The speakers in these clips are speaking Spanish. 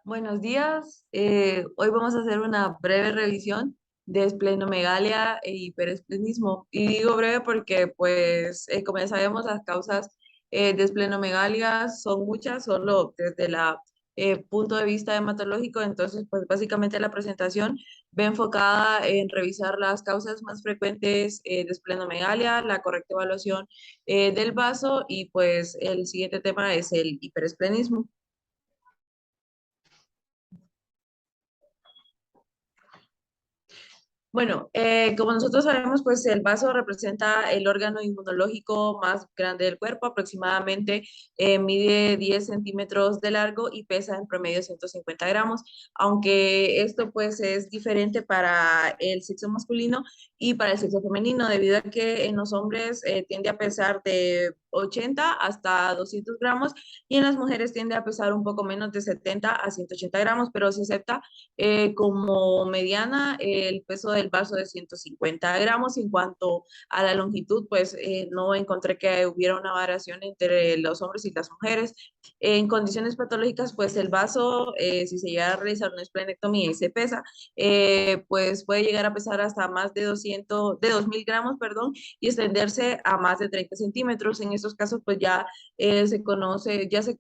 Buenos días. Hoy vamos a hacer una breve revisión de esplenomegalia e hiperesplenismo. Y digo breve porque, pues, como ya sabemos, las causas de esplenomegalia son muchas, solo desde la punto de vista hematológico. Entonces, pues, básicamente la presentación va enfocada en revisar las causas más frecuentes de esplenomegalia, la correcta evaluación del vaso y, pues, el siguiente tema es el hiperesplenismo. Bueno, como nosotros sabemos, pues el vaso representa el órgano inmunológico más grande del cuerpo, aproximadamente mide 10 centímetros de largo y pesa en promedio 150 gramos, aunque esto pues es diferente para el sexo masculino y para el sexo femenino, debido a que en los hombres tiende a pesar de 80 hasta 200 gramos y en las mujeres tiende a pesar un poco menos de 70 a 180 gramos, pero se acepta como mediana el peso del vaso de 150 gramos. En cuanto a la longitud, pues no encontré que hubiera una variación entre los hombres y las mujeres. En condiciones patológicas, pues el vaso, si se llega a realizar una esplenectomía y se pesa, pues puede llegar a pesar hasta más de 200, de 2000 gramos, perdón, y extenderse a más de 30 centímetros. En estos casos, pues ya se conoce, ya se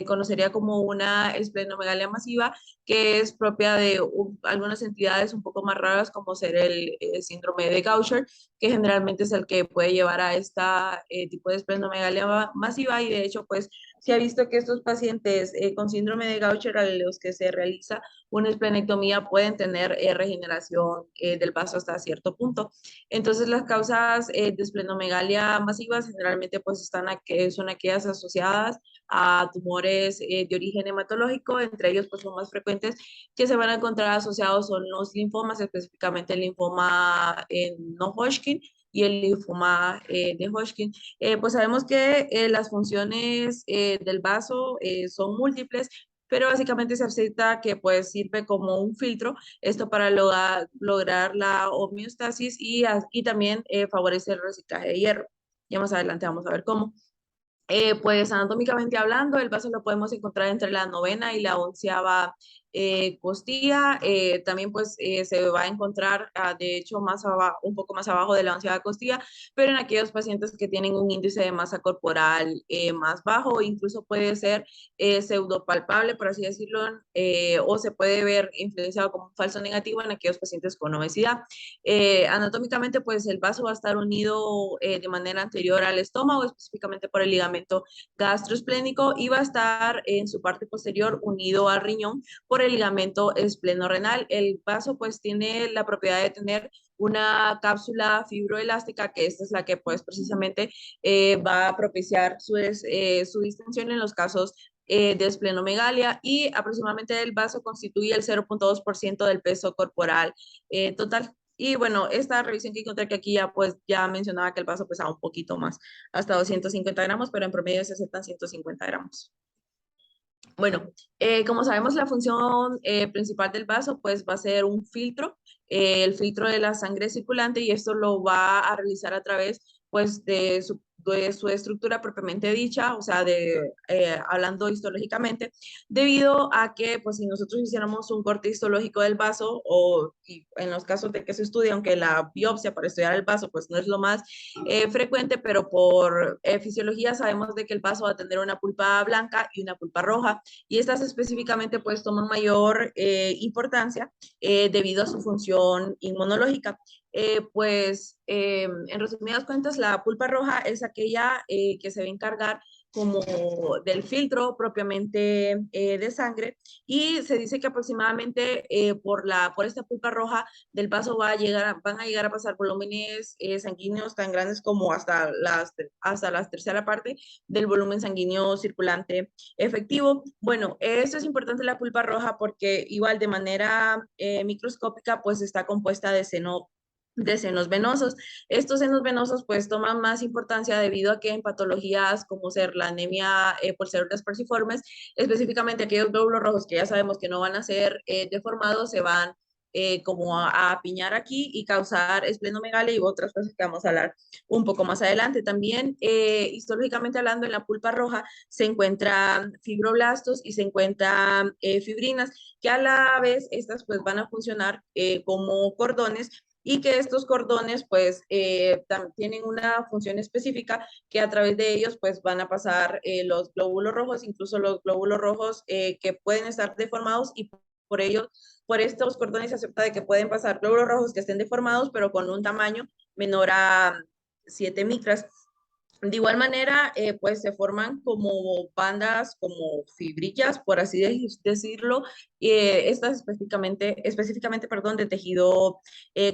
conocería como una esplenomegalia masiva que es propia de algunas entidades un poco más raras como ser el síndrome de Gaucher, que generalmente es el que puede llevar a esta tipo de esplenomegalia masiva y de hecho pues se ha visto que estos pacientes con síndrome de Gaucher a los que se realiza una esplenectomía pueden tener regeneración del vaso hasta cierto punto. Entonces las causas de esplenomegalia masivas generalmente pues son aquellas asociadas a tumores de origen hematológico, entre ellos pues son más frecuentes que se van a encontrar asociados son los linfomas, específicamente el linfoma no Hodgkin y el linfoma de Hodgkin. Pues sabemos que las funciones del vaso son múltiples, pero básicamente se acepta que pues sirve como un filtro, esto para lograr la homeostasis y también favorece el reciclaje de hierro. Ya más adelante vamos a ver cómo. Pues anatómicamente hablando, el vaso lo podemos encontrar entre la novena y la onceava costilla. También pues se va a encontrar, de hecho, un poco más abajo de la onceava costilla, pero en aquellos pacientes que tienen un índice de masa corporal más bajo, incluso puede ser pseudopalpable, por así decirlo, o se puede ver influenciado como un falso negativo en aquellos pacientes con obesidad. Anatómicamente, pues el vaso va a estar unido de manera anterior al estómago, específicamente por el ligamento gastroesplénico, y va a estar en su parte posterior unido al riñón por el ligamento esplenorrenal. El vaso pues tiene la propiedad de tener una cápsula fibroelástica, que esta es la que pues precisamente va a propiciar su distensión en los casos de esplenomegalia, y aproximadamente el vaso constituye el 0.2% del peso corporal total. Y bueno, esta revisión que encontré que aquí ya pues ya mencionaba que el vaso pesaba un poquito más, hasta 250 gramos, pero en promedio se aceptan 150 gramos. Bueno, como sabemos, la función principal del vaso pues va a ser un filtro, el filtro de la sangre circulante, y esto lo va a realizar a través pues de su estructura propiamente dicha, o sea, hablando histológicamente, debido a que pues si nosotros hiciéramos un corte histológico del vaso y en los casos de que se estudia, aunque la biopsia para estudiar el vaso pues no es lo más frecuente, pero por fisiología sabemos de que el vaso va a tener una pulpa blanca y una pulpa roja, y estas específicamente pues toman mayor importancia debido a su función inmunológica. En resumidas cuentas, la pulpa roja es aquella que se va a encargar como del filtro propiamente de sangre, y se dice que aproximadamente por esta pulpa roja del vaso van a llegar a pasar volúmenes sanguíneos tan grandes como hasta la tercera parte del volumen sanguíneo circulante efectivo. Bueno, esto es importante la pulpa roja porque igual de manera microscópica pues está compuesta de seno de senos venosos. Estos senos venosos pues toman más importancia debido a que en patologías como ser la anemia por células falciformes, específicamente aquellos glóbulos rojos que ya sabemos que no van a ser deformados, se van como a apiñar aquí y causar esplenomegalia y otras cosas que vamos a hablar un poco más adelante. También, histológicamente hablando, en la pulpa roja se encuentran fibroblastos y se encuentran fibrinas, que a la vez estas pues van a funcionar como cordones y que estos cordones pues tienen una función específica que a través de ellos pues van a pasar los glóbulos rojos, incluso los glóbulos rojos que pueden estar deformados y por ello, por estos cordones se acepta de que pueden pasar glóbulos rojos que estén deformados pero con un tamaño menor a 7 micras. De igual manera, pues se forman como bandas, como fibrillas, por así decirlo, estas específicamente, perdón, de tejido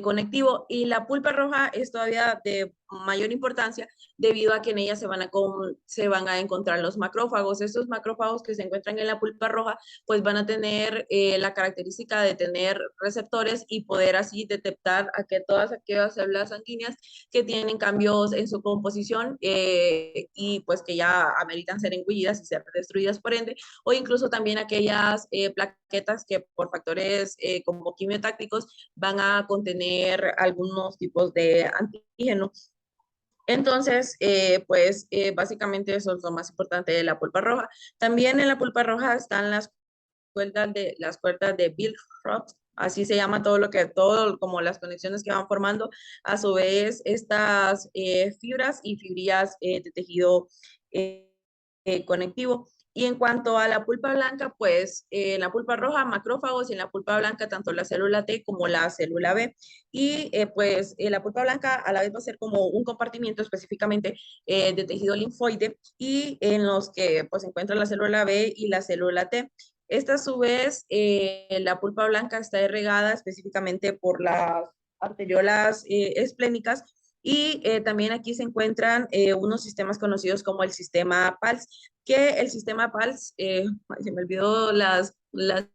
conectivo. Y la pulpa roja es todavía de mayor importancia debido a que en ella se van a encontrar los macrófagos. Estos macrófagos que se encuentran en la pulpa roja, pues van a tener la característica de tener receptores y poder así detectar a que todas aquellas células sanguíneas que tienen cambios en su composición y pues que ya ameritan ser engullidas y ser destruidas por ende, o incluso también aquellas plaquetas que por factores como quimiotácticos van a contener algunos tipos de antígenos. Entonces, básicamente eso es lo más importante de la pulpa roja. También en la pulpa roja están las cuerdas de Billroth, así se llama todo como las conexiones que van formando, a su vez estas fibras y fibrillas de tejido eh, conectivo. Y en cuanto a la pulpa blanca, pues en la pulpa roja, macrófagos y en la pulpa blanca, tanto la célula T como la célula B. Y la pulpa blanca a la vez va a ser como un compartimiento específicamente de tejido linfoide y en los que pues se encuentra la célula B y la célula T. Esta a su vez, la pulpa blanca está irrigada específicamente por las arteriolas esplénicas y también aquí se encuentran unos sistemas conocidos como el sistema PALS, que el sistema PALS, ay, se me olvidó las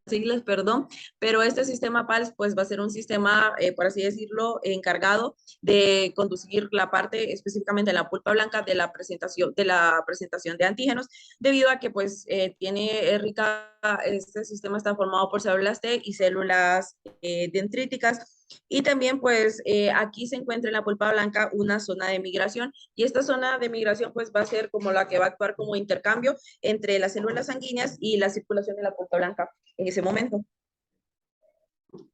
siglas, perdón, pero este sistema PALS pues va a ser un sistema, por así decirlo, encargado de conducir la parte específicamente en la pulpa blanca de la presentación de antígenos, debido a que pues tiene rica, este sistema está formado por células T y células dendríticas. Y también pues aquí se encuentra en la pulpa blanca una zona de migración y esta zona de migración pues va a ser como la que va a actuar como intercambio entre las células sanguíneas y la circulación de la pulpa blanca en ese momento.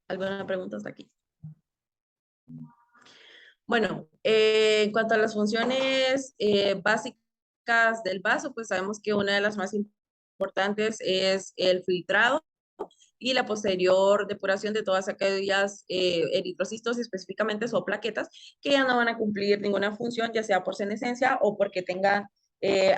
¿Alguna pregunta hasta aquí? Bueno, en cuanto a las funciones básicas del vaso, pues sabemos que una de las más importantes es el filtrado y la posterior depuración de todas aquellas eritrocitos específicamente o plaquetas que ya no van a cumplir ninguna función, ya sea por senescencia o porque tengan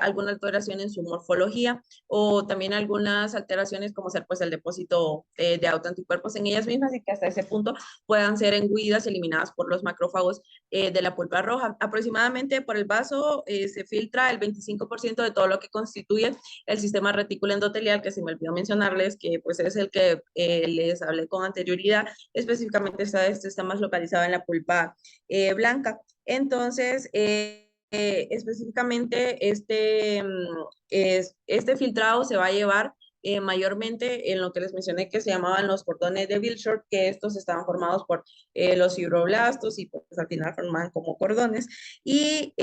alguna alteración en su morfología o también algunas alteraciones como ser pues el depósito de autoanticuerpos en ellas mismas y que hasta ese punto puedan ser engullidas, eliminadas por los macrófagos de la pulpa roja. Aproximadamente por el vaso se filtra el 25% de todo lo que constituye el sistema retículo endotelial, que se me olvidó mencionarles, que pues es el que les hablé con anterioridad, específicamente está más localizado en la pulpa blanca. Entonces, específicamente este filtrado se va a llevar mayormente en lo que les mencioné que se llamaban los cordones de Billroth, que estos estaban formados por los fibroblastos y pues al final forman como cordones. Y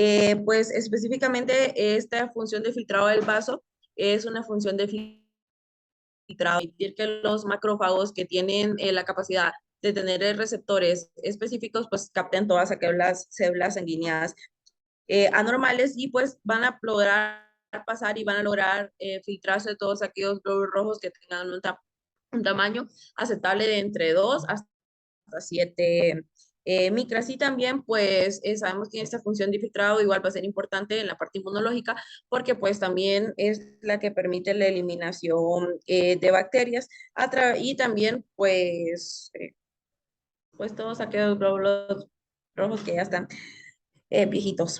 pues específicamente esta función de filtrado del vaso es una función de filtrado, permitir que los macrófagos que tienen la capacidad de tener receptores específicos, pues capten todas aquellas células sanguíneas anormales y pues van a lograr pasar y van a lograr filtrarse todos aquellos glóbulos rojos que tengan un tamaño aceptable de entre 2 hasta 7 micras. Y también pues sabemos que esta función de filtrado igual va a ser importante en la parte inmunológica porque pues también es la que permite la eliminación de bacterias y también pues todos aquellos glóbulos rojos que ya están viejitos.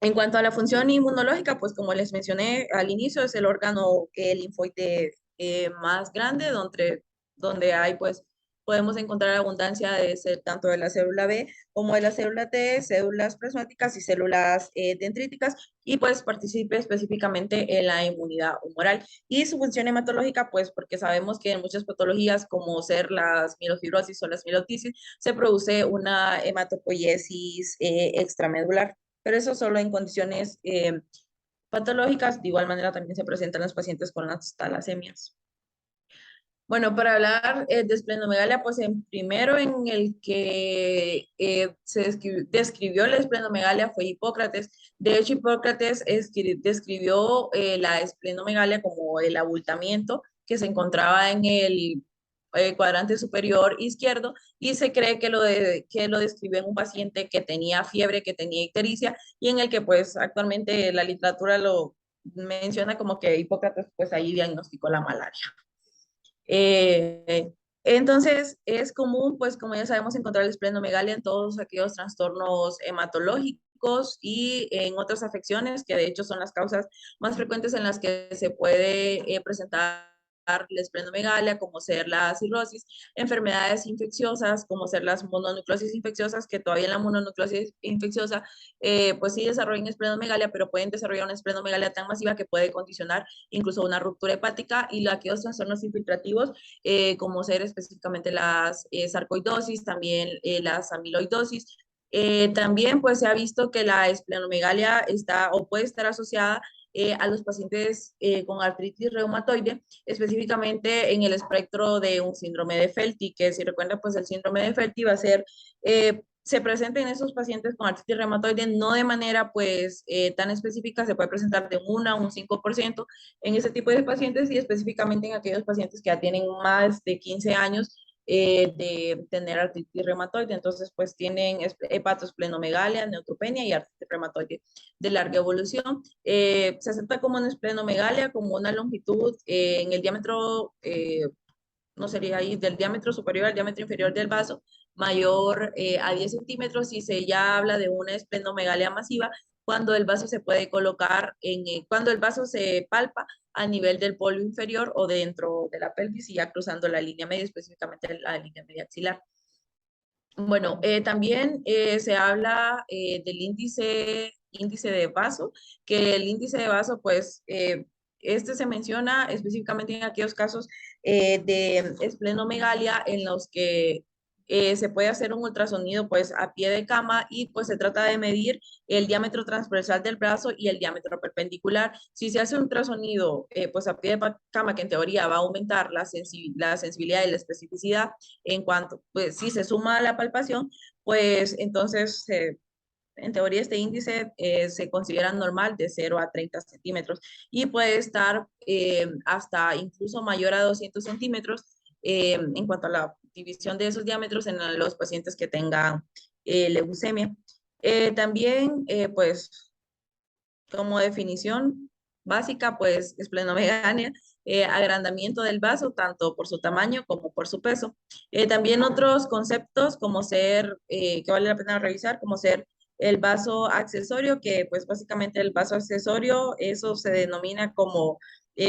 En cuanto a la función inmunológica, pues como les mencioné al inicio, es el órgano linfoide más grande donde hay pues podemos encontrar abundancia tanto de la célula B como de la célula T, células plasmáticas y células dendríticas, y pues participe específicamente en la inmunidad humoral. Y su función hematológica, pues porque sabemos que en muchas patologías, como ser las mielofibrosis o las mielotisis, se produce una hematopoiesis extramedular, pero eso solo en condiciones patológicas. De igual manera también se presentan los pacientes con las talasemias. Bueno, para hablar de esplenomegalia, pues en primero en el que describió la esplenomegalia fue Hipócrates. De hecho, Hipócrates describió la esplenomegalia como el abultamiento que se encontraba en el cuadrante superior izquierdo, y se cree que lo describió en un paciente que tenía fiebre, que tenía ictericia, y en el que pues actualmente la literatura lo menciona como que Hipócrates pues ahí diagnosticó la malaria. Eh, entonces, es común, pues como ya sabemos, encontrar la esplenomegalia en todos aquellos trastornos hematológicos y en otras afecciones, que de hecho son las causas más frecuentes en las que se puede presentar la esplenomegalia, como ser la cirrosis, enfermedades infecciosas, como ser las mononucleosis infecciosas, que todavía en la mononucleosis infecciosa, pues sí desarrollan esplenomegalia, pero pueden desarrollar una esplenomegalia tan masiva que puede condicionar incluso una ruptura hepática, y aquellos trastornos infiltrativos, como ser específicamente las sarcoidosis, también las amiloidosis. También pues se ha visto que la esplenomegalia está o puede estar asociada a los pacientes con artritis reumatoide, específicamente en el espectro de un síndrome de Felty, que si recuerdan, pues el síndrome de Felty va a ser se presenta en esos pacientes con artritis reumatoide no de manera pues tan específica, se puede presentar de 1 a un 5% en ese tipo de pacientes, y específicamente en aquellos pacientes que ya tienen más de 15 años de tener artritis reumatoide. Entonces pues tienen hepatosplenomegalia, neutropenia y artritis reumatoide de larga evolución. Se acepta como una esplenomegalia como una longitud en el diámetro no sería ahí del diámetro superior al diámetro inferior del vaso, mayor a 10 centímetros, y se ya habla de una esplenomegalia masiva cuando el vaso se puede colocar cuando el vaso se palpa a nivel del polo inferior o dentro de la pelvis y ya cruzando la línea media, específicamente la línea media axilar. Bueno, también se habla del índice de vaso, que el índice de vaso, pues, este se menciona específicamente en aquellos casos de esplenomegalia en los que se puede hacer un ultrasonido, pues, a pie de cama, y pues se trata de medir el diámetro transversal del brazo y el diámetro perpendicular. Si se hace un ultrasonido, pues, a pie de cama, que en teoría va a aumentar la sensibilidad y la especificidad, en cuanto, pues si se suma a la palpación, pues entonces en teoría este índice se considera normal de 0 a 30 centímetros, y puede estar hasta incluso mayor a 200 centímetros en cuanto a la división de esos diámetros en los pacientes que tengan leucemia. También, pues como definición básica, pues esplenomegalia, agrandamiento del vaso, tanto por su tamaño como por su peso. También otros conceptos como ser, que vale la pena revisar, como ser el vaso accesorio, que pues básicamente el vaso accesorio, eso se denomina como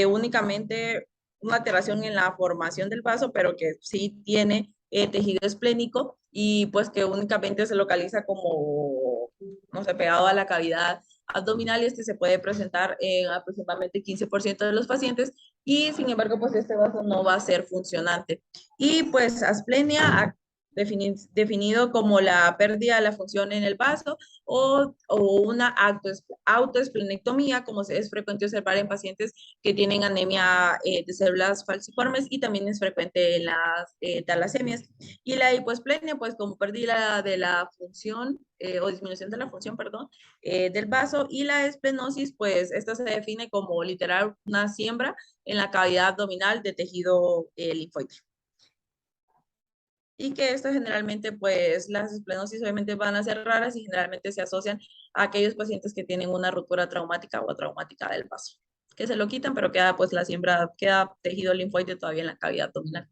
únicamente una alteración en la formación del vaso, pero que sí tiene tejido esplénico, y pues que únicamente se localiza como, no sé, pegado a la cavidad abdominal, y este se puede presentar en aproximadamente 15% de los pacientes, y sin embargo pues este vaso no va a ser funcionante. Y pues asplenia definido como la pérdida de la función en el vaso, o una autoesplenectomía, como es frecuente observar en pacientes que tienen anemia de células falciformes, y también es frecuente en las talasemias. Y la hipoesplenia, pues como pérdida de la función o disminución de la función, perdón, del vaso. Y la esplenosis, pues esta se define como literal una siembra en la cavidad abdominal de tejido linfoide. Y que esto generalmente, pues las esplenosis obviamente van a ser raras, y generalmente se asocian a aquellos pacientes que tienen una ruptura traumática o traumática del vaso, que se lo quitan, pero queda pues la siembra, queda tejido linfoide todavía en la cavidad abdominal.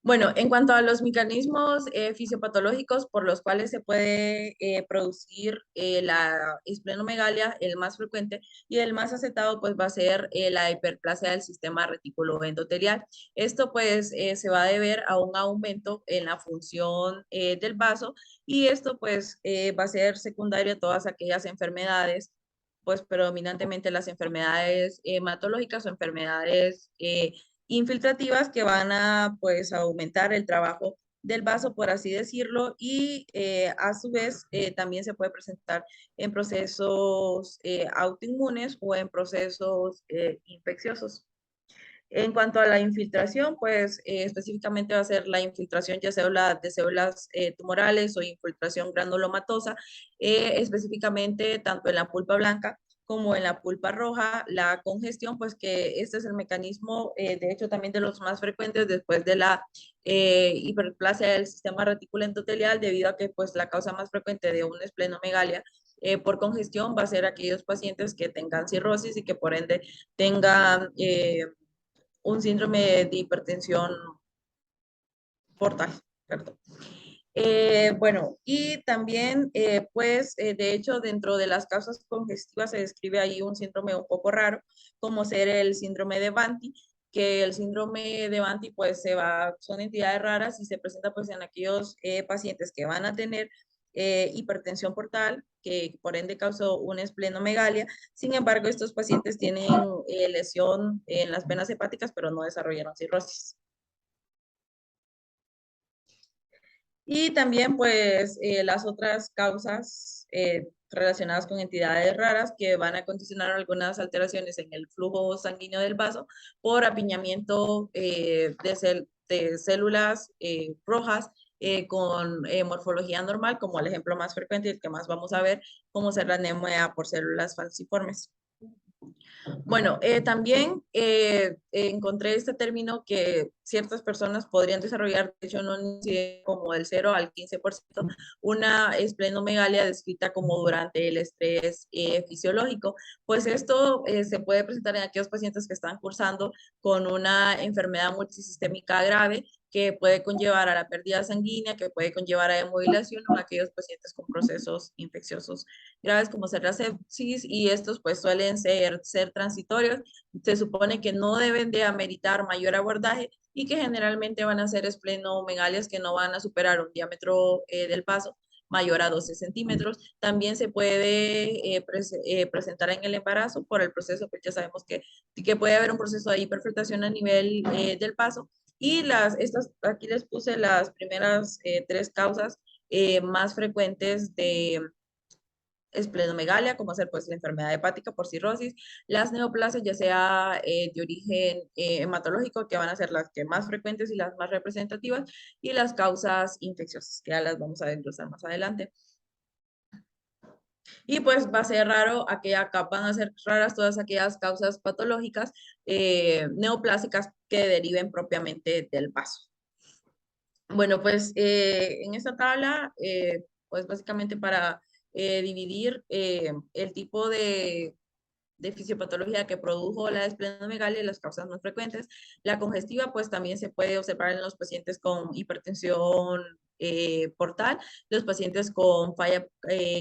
Bueno, en cuanto a los mecanismos fisiopatológicos por los cuales se puede producir la esplenomegalia, el más frecuente y el más aceptado, pues va a ser la hiperplasia del sistema reticuloendotelial. Esto pues se va a deber a un aumento en la función del vaso y esto pues va a ser secundario a todas aquellas enfermedades, pues predominantemente las enfermedades hematológicas o enfermedades infiltrativas que van a pues aumentar el trabajo del vaso, por así decirlo, y a su vez también se puede presentar en procesos autoinmunes o en procesos infecciosos. En cuanto a la infiltración, pues específicamente va a ser la infiltración ya sea de células tumorales o infiltración granulomatosa, específicamente tanto en la pulpa blanca como en la pulpa roja. La congestión, pues que este es el mecanismo, de hecho también de los más frecuentes después de la hiperplasia del sistema reticular endotelial, debido a que pues la causa más frecuente de una esplenomegalia por congestión va a ser aquellos pacientes que tengan cirrosis y que por ende tengan un síndrome de hipertensión portal, perdón. Bueno, y también, pues, de hecho, dentro de las causas congestivas se describe ahí un síndrome un poco raro, como ser el síndrome de Banti, que el síndrome de Banti, pues, son entidades raras y se presenta, pues, en aquellos pacientes que van a tener hipertensión portal, que por ende causó una esplenomegalia. Sin embargo, estos pacientes tienen lesión en las venas hepáticas, pero no desarrollaron cirrosis. Y también, pues, las otras causas relacionadas con entidades raras que van a condicionar algunas alteraciones en el flujo sanguíneo del vaso por apiñamiento de células rojas con morfología normal, como el ejemplo más frecuente y el que más vamos a ver, como ser la anemia por células falciformes. Bueno, también encontré este término que ciertas personas podrían desarrollar, de hecho, no como del 0 al 15%, una esplenomegalia descrita como durante el estrés fisiológico. Pues esto se puede presentar en aquellos pacientes que están cursando con una enfermedad multisistémica grave que puede conllevar a la pérdida sanguínea, que puede conllevar a hemodilación o aquellos pacientes con procesos infecciosos graves como ser la sepsis, y estos pues suelen ser transitorios. Se supone que no deben de ameritar mayor abordaje y que generalmente van a ser esplenomegalías que no van a superar un diámetro del vaso mayor a 12 centímetros. También se puede presentar en el embarazo por el proceso, pues ya sabemos que puede haber un proceso de hiperfiltración a nivel del vaso. Y aquí les puse las primeras tres causas más frecuentes de esplenomegalia, como ser pues la enfermedad hepática por cirrosis, las neoplasias ya sea de origen hematológico, que van a ser las que más frecuentes y las más representativas, y las causas infecciosas, que ya las vamos a desglosar más adelante. Y pues va a ser raro, van a ser raras todas aquellas causas patológicas neoplásicas que deriven propiamente del vaso. Bueno, pues en esta tabla, pues básicamente para dividir el tipo de fisiopatología que produjo la esplenomegalia y las causas más frecuentes. La congestiva, pues también se puede observar en los pacientes con hipertensión portal, los pacientes con falla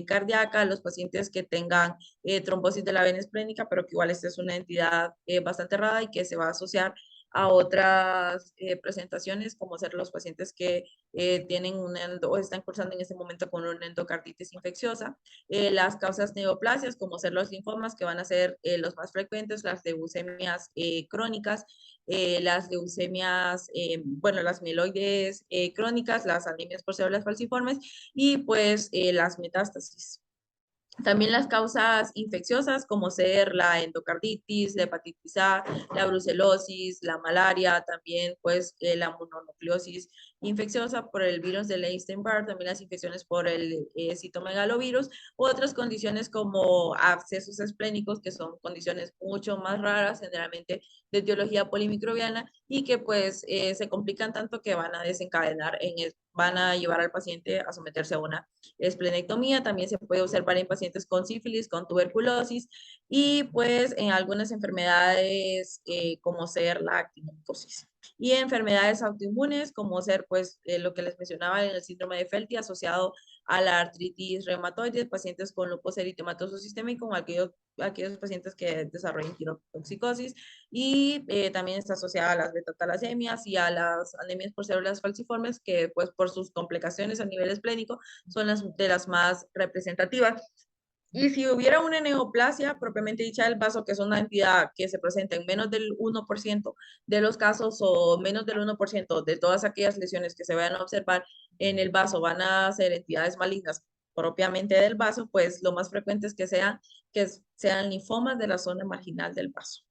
cardíaca, los pacientes que tengan trombosis de la vena esplénica, pero que igual esta es una entidad bastante rara y que se va a asociar a otras presentaciones, como ser los pacientes que tienen o están cursando en este momento con una endocarditis infecciosa, las causas neoplasias, como ser los linfomas, que van a ser los más frecuentes, las leucemias crónicas, las leucemias, bueno, las mieloides crónicas, las anemias por células falciformes y pues las metástasis. También las causas infecciosas, como ser la endocarditis, la hepatitis A, la brucelosis, la malaria, también pues la mononucleosis infecciosa por el virus de Epstein-Barr, también las infecciones por el citomegalovirus, u otras condiciones como abscesos esplénicos, que son condiciones mucho más raras, generalmente de etiología polimicrobiana, y que pues se complican tanto que van a desencadenar van a llevar al paciente a someterse a una esplenectomía. También se puede observar en pacientes con sífilis, con tuberculosis y pues en algunas enfermedades como ser la actinomicosis. y enfermedades autoinmunes, como ser, pues, lo que les mencionaba en el síndrome de Felty asociado a la artritis reumatoide, pacientes con lupus eritematoso sistémico, aquellos pacientes que desarrollan quirotoxicosis, y también está asociada a las beta-talasemias y a las anemias por células falciformes, que, pues, por sus complicaciones a nivel esplénico, son las de las más representativas. Y si hubiera una neoplasia propiamente dicha del vaso, que es una entidad que se presenta en menos del 1% de los casos o menos del 1% de todas aquellas lesiones que se vayan a observar en el vaso van a ser entidades malignas propiamente del vaso, pues lo más frecuente es que sean linfomas de la zona marginal del vaso.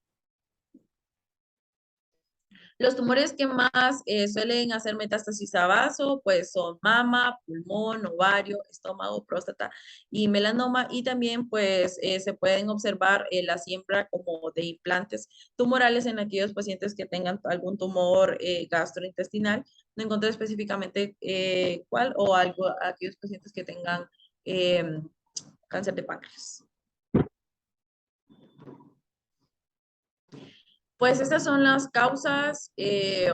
Los tumores que más suelen hacer metástasis a vaso, pues son mama, pulmón, ovario, estómago, próstata y melanoma. Y también, pues, se pueden observar la siembra como de implantes tumorales en aquellos pacientes que tengan algún tumor gastrointestinal. No encontré específicamente cuál o aquellos pacientes que tengan cáncer de páncreas. Pues estas son las causas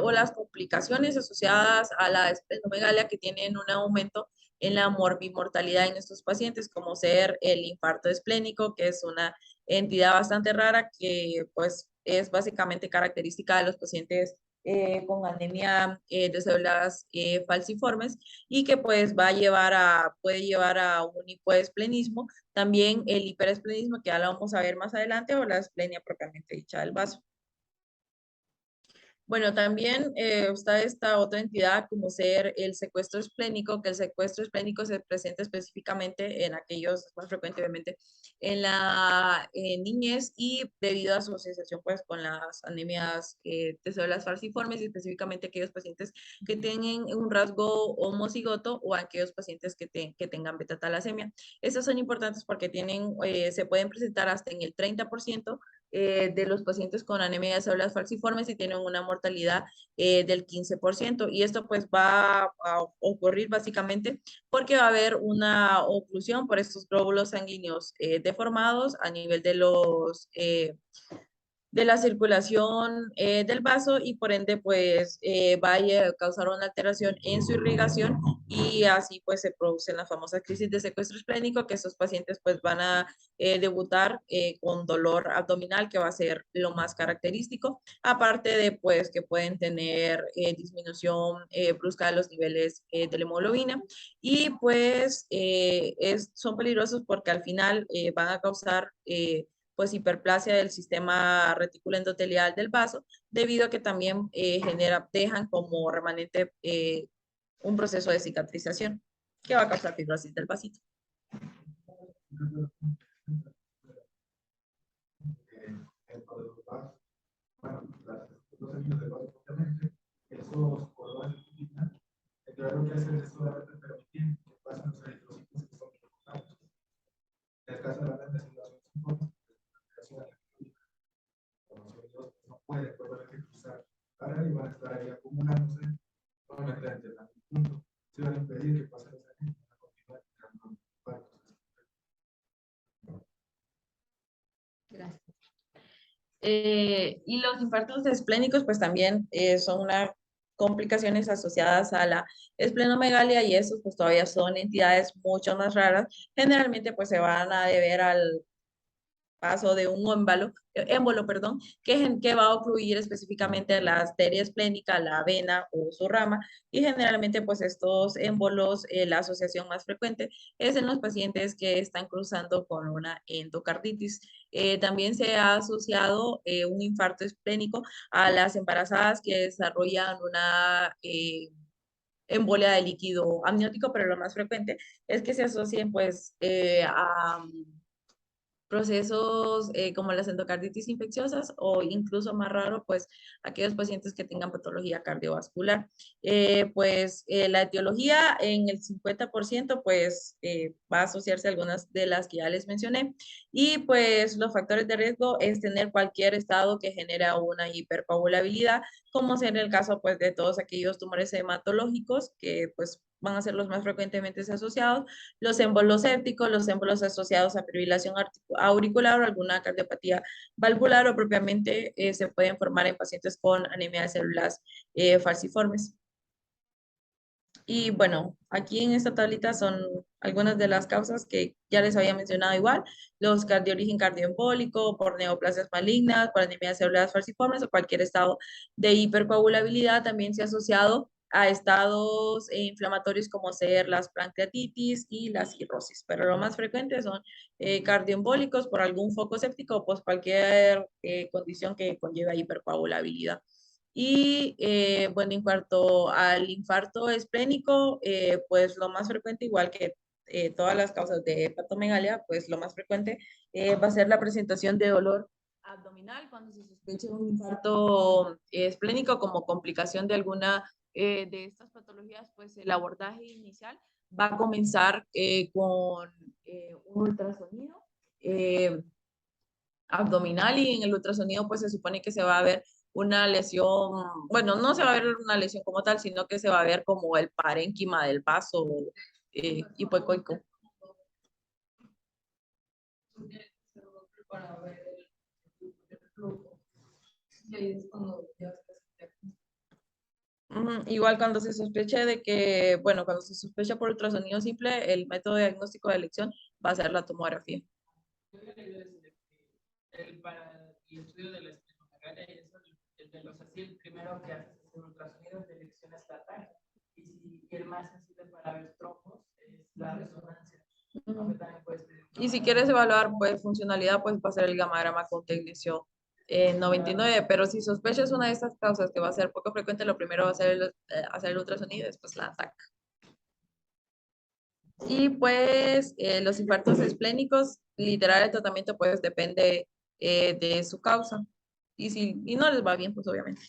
o las complicaciones asociadas a la esplenomegalia que tienen un aumento en la morbimortalidad en estos pacientes, como ser el infarto esplénico, que es una entidad bastante rara que pues es básicamente característica de los pacientes con anemia de células falciformes y que pues puede llevar a un hipoesplenismo, también el hiperesplenismo, que ya lo vamos a ver más adelante, o la esplenia propiamente dicha del vaso. Bueno, también está esta otra entidad como ser el secuestro esplénico, que el secuestro esplénico se presenta específicamente en aquellos, más frecuente obviamente, en la niñez y debido a su asociación pues con las anemias de células falciformes y específicamente aquellos pacientes que tienen un rasgo homocigoto o aquellos pacientes que tengan beta-talasemia. Estas son importantes porque se pueden presentar hasta en el 30% de los pacientes con anemia de células falciformes y tienen una mortalidad del 15%. Y esto pues va a ocurrir básicamente porque va a haber una oclusión por estos glóbulos sanguíneos deformados a nivel de la circulación del vaso y por ende pues vaya a causar una alteración en su irrigación y así pues se producen las famosas crisis de secuestro esplénico, que esos pacientes pues van a debutar con dolor abdominal, que va a ser lo más característico, aparte de pues que pueden tener disminución brusca de los niveles de la hemoglobina y pues son peligrosos porque al final van a causar pues hiperplasia del sistema retículo endotelial del vaso, debido a que también dejan como remanente un proceso de cicatrización que va a causar fibrosis del vasito. Bueno, los años de vaso, obviamente, esos cordones lo que hace es solamente permitir que pasen los eritrocitos que son importantes. En el caso de la anemia, no puede probablemente cruzar para y van a estar ahí acumulándose, obviamente entre el punto, se van a impedir que pasen los años y van a continuar creando partos. Gracias. Y los infartos esplénicos pues también son una complicaciones asociadas a la esplenomegalia y esos pues todavía son entidades mucho más raras. Generalmente pues se van a deber al paso de un émbolo, perdón, que va a ocluir específicamente la arteria esplénica, la vena o su rama, y generalmente pues estos émbolos, la asociación más frecuente es en los pacientes que están cruzando con una endocarditis. También se ha asociado un infarto esplénico a las embarazadas que desarrollan una embolia de líquido amniótico, pero lo más frecuente es que se asocien pues a procesos como las endocarditis infecciosas o incluso más raro, pues aquellos pacientes que tengan patología cardiovascular. La etiología en el 50% pues va a asociarse a algunas de las que ya les mencioné y pues los factores de riesgo es tener cualquier estado que genera una hipercoagulabilidad, como ser el caso pues de todos aquellos tumores hematológicos que pues van a ser los más frecuentemente asociados, los émbolos sépticos, los émbolos asociados a fibrilación auricular o alguna cardiopatía valvular o propiamente se pueden formar en pacientes con anemia de células falciformes. Y bueno, aquí en esta tablita son algunas de las causas que ya les había mencionado igual, los de origen cardioembólico, por neoplasias malignas, por anemia de células falciformes o cualquier estado de hipercoagulabilidad también se ha asociado a estados inflamatorios como ser las pancreatitis y la cirrosis, pero lo más frecuente son cardioembólicos por algún foco séptico o pues cualquier condición que conlleve hipercoagulabilidad. Y bueno, en cuanto al infarto esplénico, pues lo más frecuente, igual que todas las causas de hepatomegalia, pues lo más frecuente va a ser la presentación de dolor abdominal cuando se sospecha un infarto esplénico como complicación de alguna de estas patologías, pues el abordaje inicial va a comenzar con un ultrasonido abdominal y en el ultrasonido pues se supone que se va a ver una lesión, bueno, no se va a ver una lesión como tal, sino que se va a ver como el parénquima del vaso hipoecoico. Igual cuando se sospeche de que, bueno, cuando se sospecha por ultrasonido simple, el método diagnóstico de elección va a ser la tomografía. Para el estudio de la esplenomegalia y eso, el de los así, el primero que haces es el ultrasonido de elección estatal. Y el más sensible para ver trombos es la resonancia. Y si quieres evaluar pues funcionalidad, pues va a ser el gamagrama con tecnesio 99, pero si sospechas una de estas causas que va a ser poco frecuente, lo primero va a ser hacer el ultrasonido y después la TAC. Y pues los infartos esplénicos, literal el tratamiento pues depende de su causa. Y no les va bien, pues obviamente.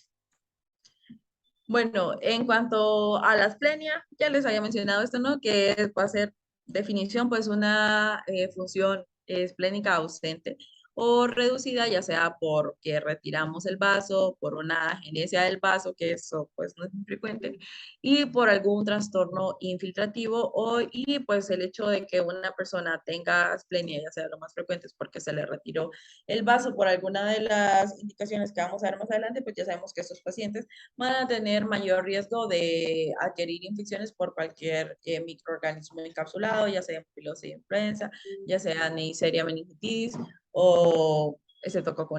Bueno, en cuanto a la asplenia, ya les había mencionado esto, ¿no? Que va a ser definición, pues una función esplénica ausente o reducida, ya sea porque retiramos el vaso, por una agenesia del vaso, que eso pues no es muy frecuente, y por algún trastorno infiltrativo y pues el hecho de que una persona tenga asplenia, ya sea lo más frecuente es porque se le retiró el vaso por alguna de las indicaciones que vamos a ver más adelante, pues ya sabemos que estos pacientes van a tener mayor riesgo de adquirir infecciones por cualquier microorganismo encapsulado, ya sea filosa influenza, ya sea Neisseria meningitis o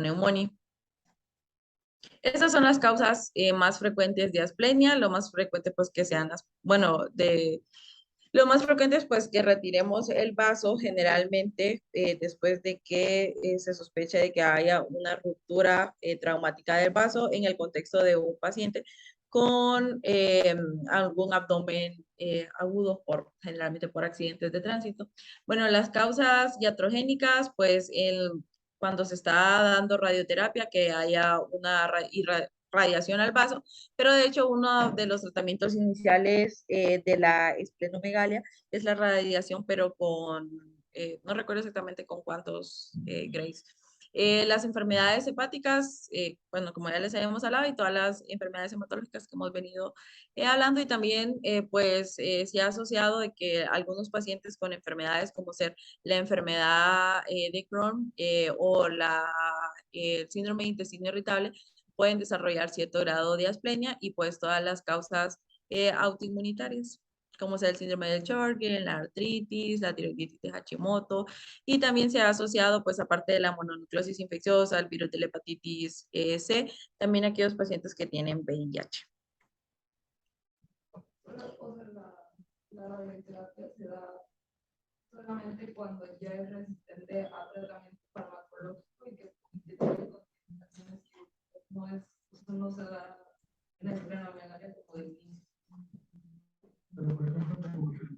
neumonía. Estas son las causas más frecuentes de asplenia, lo más frecuente pues que sean, bueno, lo más frecuente es pues que retiremos el vaso generalmente después de que se sospecha de que haya una ruptura traumática del vaso en el contexto de un paciente con algún abdomen agudo generalmente por accidentes de tránsito. Bueno, las causas iatrogénicas, pues cuando se está dando radioterapia, que haya una radiación al vaso, pero de hecho uno de los tratamientos iniciales de la esplenomegalia es la radiación, pero no recuerdo exactamente con cuántos grays. Las enfermedades hepáticas, bueno, como ya les habíamos hablado, y todas las enfermedades hematológicas que hemos venido hablando, y también pues se ha asociado de que algunos pacientes con enfermedades como ser la enfermedad de Crohn o el síndrome de intestino irritable pueden desarrollar cierto grado de asplenia y pues todas las causas autoinmunitarias, como sea el síndrome del Sjögren, la artritis, la tiroiditis de Hashimoto, y también se ha asociado, pues aparte de la mononucleosis infecciosa, el virus de la hepatitis C, también aquellos pacientes que tienen VIH. La radioterapia se da solamente cuando ya es resistente a tratamiento farmacológico y que tiene complicaciones que no se da en el pleno megalia como de inicio. Pero por ejemplo, la evolución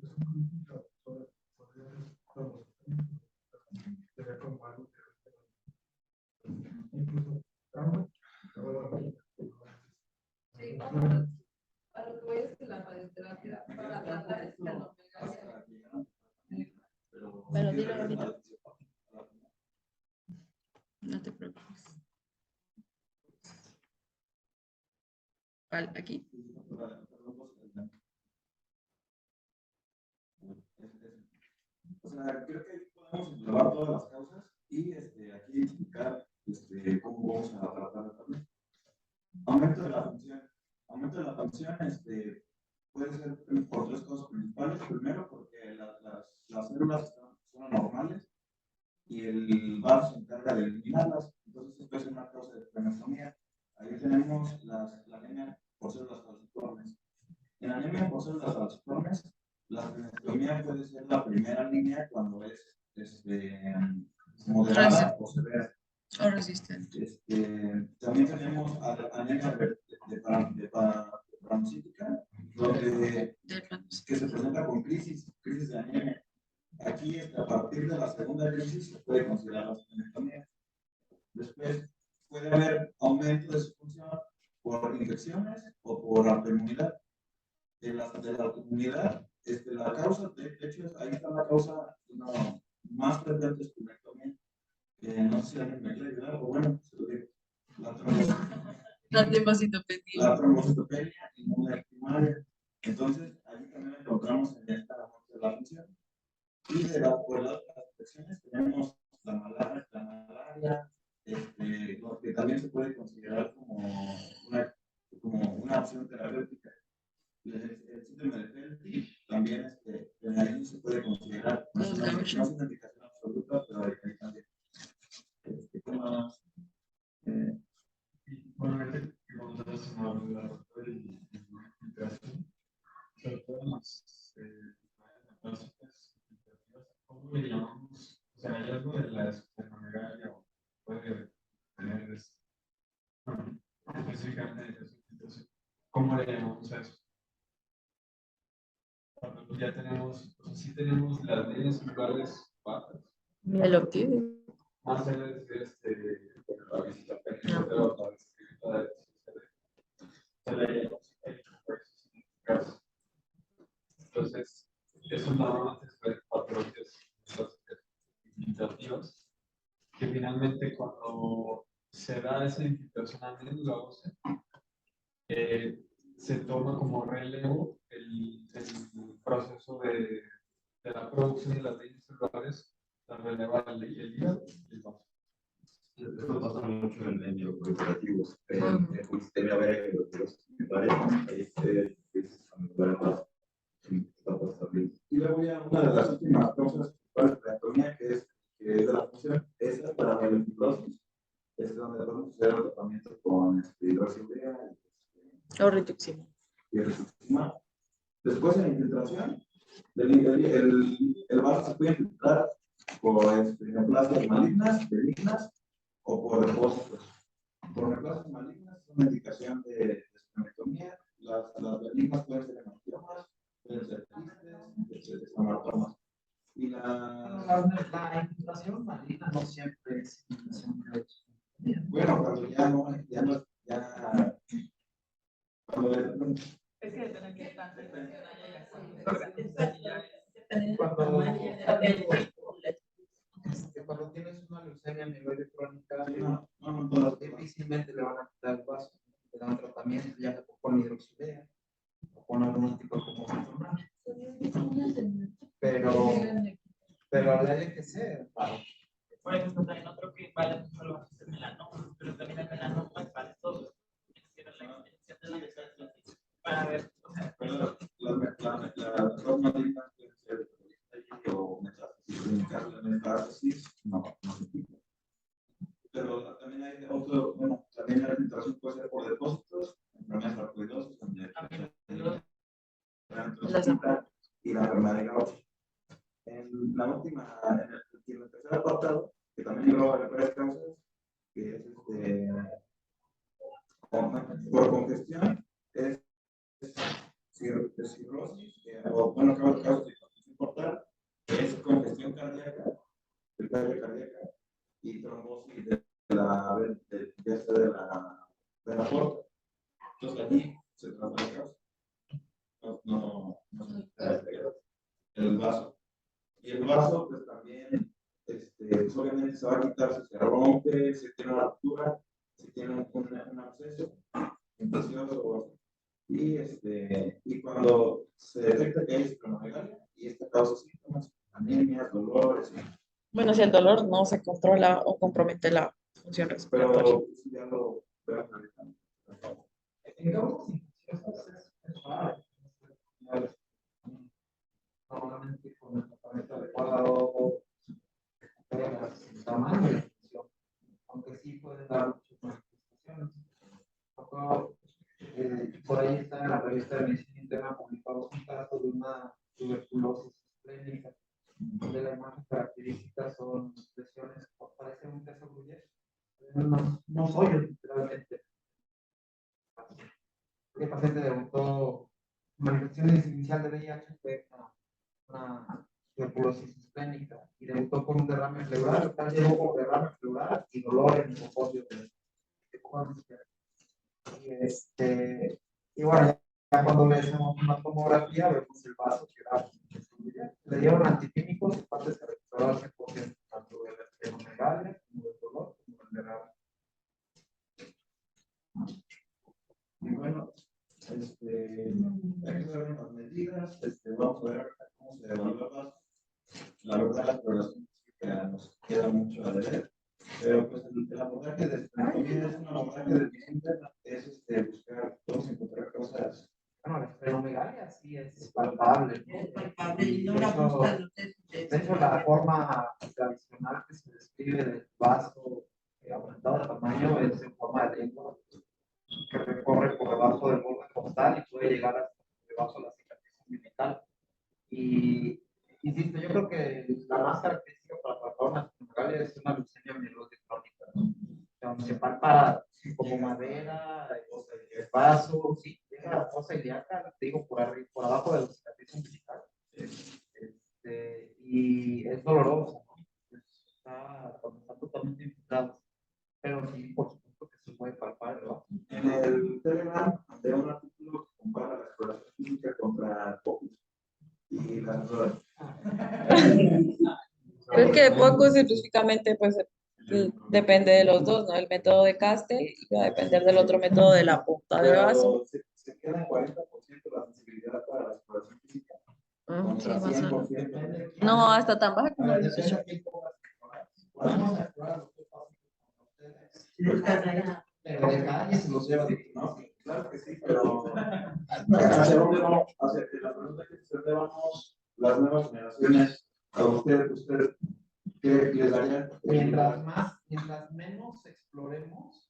sería como algo que incluso sí, a lo que voy es que la radioterapia para tratar esplenomegalia. Pero dilo ahorita. No te preocupes. ¿Cuál? Aquí. O sea, creo que podemos englobar todas las causas y aquí explicar cómo vamos a tratar también. Aumento de la función. Aumento de la función puede ser por tres causas principales. Primero, porque las células son anormales y el vaso se encarga de eliminarlas. Entonces, esto es una causa de esplenectomía. Ahí tenemos la anemia por células falciformes. En anemia por células falciformes, la esplenectomía puede ser la primera línea cuando es moderada o severa. O resistente. También tenemos anemia de paranocítica, que se presenta con crisis de anemia. Aquí, a partir de la segunda crisis, se puede considerar la esplenectomía. Después, puede haber aumento de su función por infecciones o por autoinmunidad. De la autoinmunidad, la causa, de hecho, ahí está la causa más frecuente es esplenectomía. No sé si alguien me quiere ayudar, o bueno, se lo digo. La trombocitopenia inmunoprimaria. Entonces, ahí también encontramos en esta de la función. Y por las infecciones tenemos la malaria, que también se puede considerar como una opción terapéutica. El síndrome de Felty también ahí se puede considerar, no es una indicación absoluta, pero ahí también. ¿Qué más? Igualmente, como nosotros la doctora y infiltración, sobre todo en las ¿cómo le llamamos? O sea, hay algo de la esplenomegalia o puede tener bueno, específicamente de esa infiltración. ¿Cómo le llamamos a eso? Cuando ya tenemos, o sea, sí tenemos las líneas celulares bajas. El octavio. Más allá de la visita pendiente o la visita de entonces, eso nada más es ver patrones infiltrativos que finalmente cuando se da esa infiltración a médula ósea, se toma como relevo el proceso de la producción de las líneas celulares, la releva el hígado y el vaso. Esto pasa mucho en neurooperativos, en sistema vera y los ahí y luego ya una de las últimas causas para la esplenectomía, que es de la función, esa es para la mielofibrosis, es donde podemos hacer el tratamiento con hidroxiurea O rituximab. y rituximab. Después, en la infiltración, el vaso se puede infiltrar por neoplasias malignas, benignas o por depósitos. Por neoplasias malignas es una indicación de esplenectomía. Las benignas pueden ser hemangiomas, pueden ser quistes, estomatomas. Y la infiltración maligna no siempre es infiltración de bueno, cuando cuando Es que depende de qué tanta infección cuando tienes una leucemia amiloide crónica, no, difícilmente le van a quitar el vaso, le dan tratamiento ya sea con hidroxiurea o con algún tipo de compuesto hormonal. Pero la LGC, por ejemplo, también otro que vale mucho lo es el melanoma, pero también el melanoma vale todo. Para ver, o sea, las dos malignas pueden ser o metástasis, no se pica. Pero también hay otro, bueno, también la infiltración puede ser por depósitos, enfermedades sarcoidosas, y la enfermedad de Gaucher. En la última, en el tercer apartado, que también engloba las tres causas, que es por congestión, es cirrosis, o bueno, causas de congestión portal, es congestión cardíaca, cardíaca y trombosis de la porta. Entonces allí se trata la causa. No el vaso. Y el vaso, pues también, pues, obviamente se va a quitar si se rompe, si tiene una ruptura, si tiene un absceso infeccioso Y cuando se detecta que hay esplenomegalia, y esta causa síntomas, anemias, dolores, Bueno, si el dolor no se controla o compromete la función respiratoria. pero ya lo veo ahorita. En causas infecciosas es raro. Normalmente con el tratamiento adecuado recuperas el tamaño de la infección, aunque sí pueden dar muchas manifestaciones. Por ahí está en la revista de medicina interna publicado un caso de una tuberculosis esplénica, donde las imágenes características son lesiones, parece un queso gruyere, no soy literalmente. El paciente debutó manifestaciones inicial de VIH, fue una tuberculosis esplénica, y debutó con un derrame pleural, llegó con derrame pleural y dolor en el hipoposio de cóncea. Y bueno, ya cuando le hacemos una tomografía, vemos el vaso que era. Le dieron antiquímicos, parte se recuperó al 100%, tanto de la esplenomegalia como del dolor, como del derrame. Y bueno, hay que ver las medidas, vamos a ver cómo se evalúa. La verdad, la exploración científica nos queda mucho a deber, pero pues el abordaje de espelenomía es un abordaje de distinta, es buscar, vamos a encontrar cosas. Bueno, la esplenomegalia sí es palpable. Es palpable y no la busca los de hecho, la forma tradicional que se describe del vaso aumentado de tamaño es en forma de lengua que recorre por debajo del borde costal y puede llegar hasta debajo de la cicatriz umbilical. Y insisto, yo creo que la más característica para tratar una esplenomegalia es una leucemia mieloide crónica, ¿no? Donde se palpa como madera, el vaso, sí, llega a fosa ilíaca, te digo, por arriba, por abajo de la cicatriz umbilical. Y es doloroso, ¿no? Cuando está totalmente infiltrado. Pero sí, por supuesto que se puede palpar, ¿no? En el Telegram hay un artículo que compara la exploración física contra Focus y las drogas. Pues que Focus específicamente pues depende de los dos, ¿no? El método de Castel y va a depender del otro método de la punta de vaso. Se queda en 40% la sensibilidad para la exploración física. Sí, Contra más o menos. 100%. No, hasta tan baja como el 18. Vamos a explorar lo que pasa con ustedes. Pero de nadie se los lleva. No, claro que sí, pero ¿hacia dónde vamos? Hacia que la pregunta que usted vamos, las nuevas generaciones, a usted, ¿qué les daría? Mientras menos exploremos,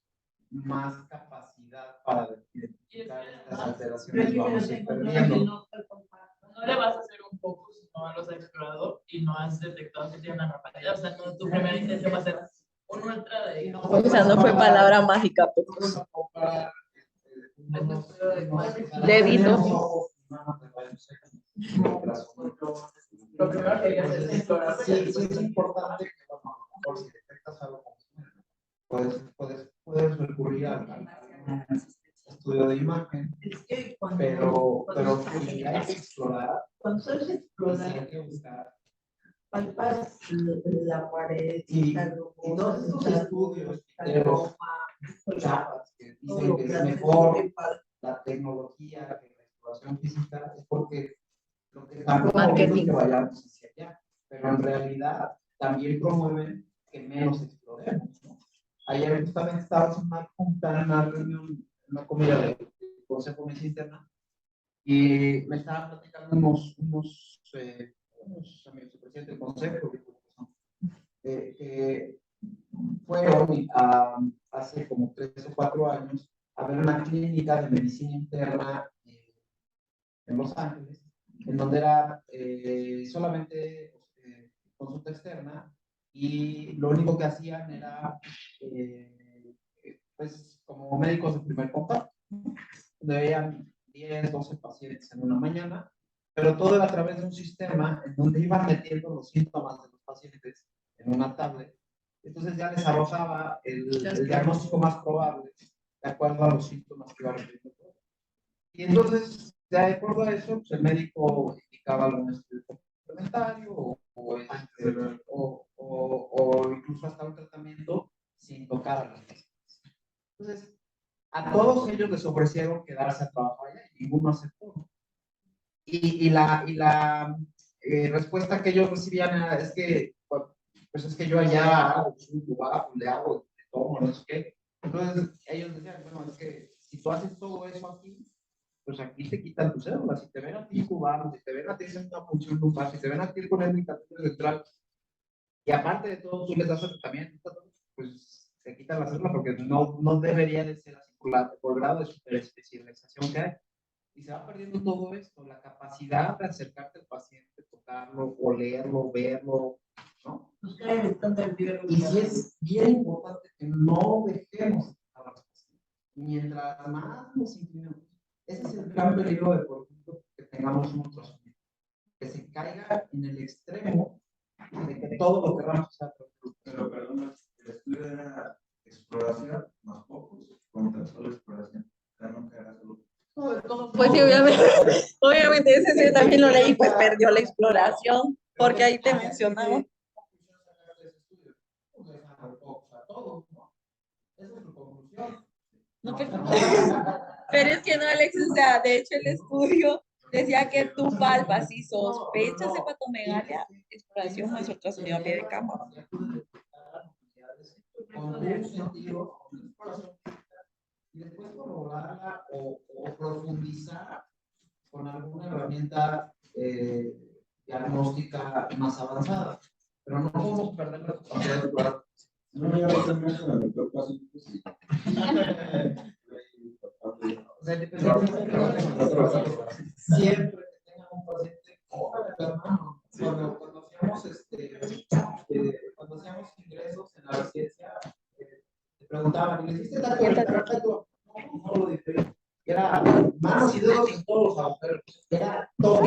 más capacidad para identificar estas alteraciones vamos a ir perdiendo. No le vas a hacer un focus si no los has explorado y no has detectado que tiene una normalidad. O sea, no, tu primera intención va a ser un ultra de... O sea, no fue palabra mágica, Focus. Dedito. Lo primero que querías es explorar. Sí, es importante que, bueno, a lo mejor si detectas algo puedes recurrir al estudio de imagen, pero si hay que explorar, Cuando sueles explorar, hay que buscar. palpas la pared Y todos estos estudios, pero chapas que dicen que es mejor la tecnología que la exploración física, es porque lo que están promoviendo es que vayamos hacia allá, pero en realidad también promueven que menos exploremos, ¿no? Ayer justamente estábamos en una junta, en una reunión, en una comida del Consejo de Medicina Interna, y me estaban platicando unos amigos del presidente del Consejo, que fueron hace como 3 o 4 años a ver una clínica de medicina interna en Los Ángeles, en donde era solamente consulta externa y lo único que hacían era pues como médicos de primer contacto, donde veían 10, 12 pacientes en una mañana, pero todo era a través de un sistema en donde iban metiendo los síntomas de los pacientes en una tablet. Entonces ya les arrojaba el diagnóstico más probable de acuerdo a los síntomas que iba repitiendo. Y entonces, de acuerdo a eso, pues el médico indicaba algún estudio complementario o incluso hasta un tratamiento sin tocar a las personas. Entonces, a todos ellos les ofrecieron quedarse a trabajar allá. ninguno aceptó. Y la respuesta que ellos recibían era, es que, pues es que yo allá hago un lugar, le hago, le tomo, no sé qué. Entonces ellos decían, bueno, es que si tú haces todo eso aquí, pues aquí te quitan tu cédula. Si te ven a ti cubano, si te ven a ti haciendo una función lugar, si te ven a ti con el indicativo central, y aparte de todo, tú les das tratamiento, pues te quitan la cédula porque no debería de ser así por grado de superespecialización que hay. Y se va perdiendo todo esto, la capacidad de acercarte al paciente, tocarlo, olerlo, verlo, ¿no? Y sí es bien importante que no dejemos a las pacientes. Mientras más nos inclinemos, ese es el gran peligro de, por ejemplo, que tengamos un ultrasonido, que se caiga en el extremo de que todo lo queramos hacer. Pero perdón, el estudio era exploración más pocos contra solo exploración. O sea, nunca era solo. Pues sí, obviamente ese sí también lo leí, pues perdió la exploración, porque ahí te mencionaba. No, pero es que no, Alexis, o sea, de hecho el estudio decía que tú palpas y sospechas hepatomegalia, exploración más ultrasonido a pie de cama. Y después corroborarla o profundizar con alguna herramienta diagnóstica más avanzada. Pero no podemos perder la capacidad de explorar. No, ya lo tenemos en el doctor casi. O sea, siempre que tengan un paciente, cójale la mano. Cuando hacíamos ingresos en la residencia, te preguntaban, ¿y le hiciste tal cosa? No lo dije. Era manos y dedos en todos los agujeros. Era todo,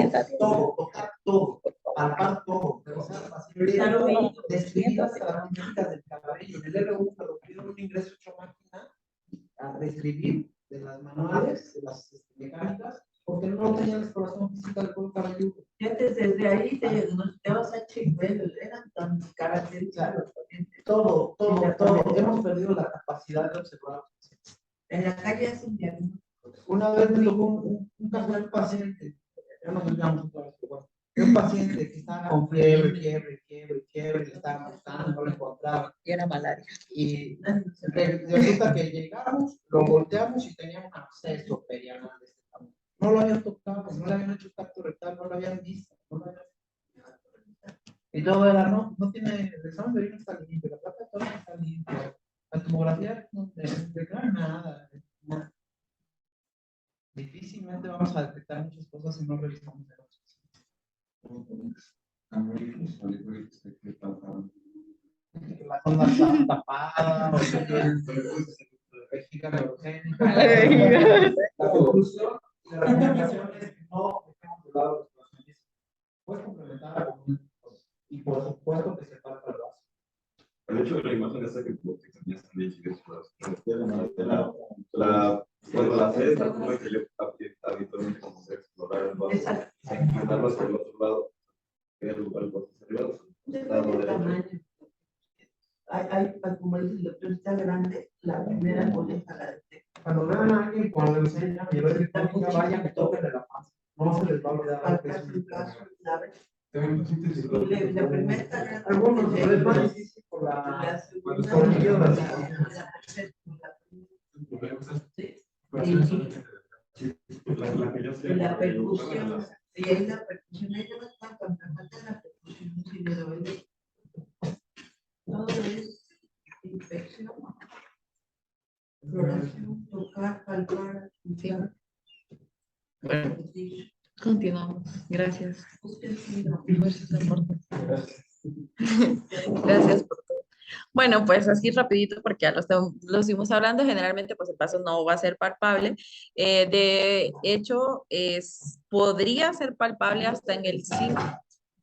tocar todo, palpar todo, revisar el paciente, describir las características del cabello. En el R1 cuando pidieron un ingreso hecho máquina, a describir de las manuales, de las mecánicas, porque no tenían la exploración física del cuerpo cabelludo. Fíjate, desde ahí te diagnosticabas HIV, eran tan características. Todo. Hemos perdido la capacidad de observar. En la calle es un diagnóstico. Una vez me tocó un caso de un paciente, ya nos olvidamos otra vez, pero bueno, de un paciente que estaba con fiebre, le estaban buscando, no lo encontraban. Y era malaria. Y resulta que llegamos, lo volteamos y tenía un absceso perianal de este tamaño. No lo habían tocado, no le habían hecho tacto rectal, no lo habían visto. Y todo era, no tiene, el examen de orina está limpio, la placa de tono está limpia, la tomografía no declara nada. Difícilmente vamos a detectar muchas cosas si no revisamos el la sonda está tapada, o que tienen vejiga neurogénica. La conclusión de la recomendación es que no dejemos de lado los pacientes. Puedes complementar y por supuesto que se falta el vaso. El hecho de la imagen esa que tú tenías también, cuando la haces, la forma que yo habitualmente como se explorar el vaso, inclinarlo hacia el otro lado, ver el vaso hacia el lado. Depende del tamaño. Hay, como dice el doctor, está grande, la primera coneja la detecta. Cuando vean a alguien, cuando le enseñan a llevar el técnica, vayan y toquen de la panza. No se les va a olvidar. Al caso, ¿sabes? La La primera tarea Algunos es más difícil por la segunda, la percusión, y ahí la percusión, ahí no está cuando falta la percusión, si le duele. Todo es infección, exploración, tocar, palpar, función. Continuamos. Gracias. Gracias por todo. Bueno, pues así rapidito porque ya lo estuvimos hablando. Generalmente pues el paso no va a ser palpable. De hecho, podría ser palpable hasta en el 5.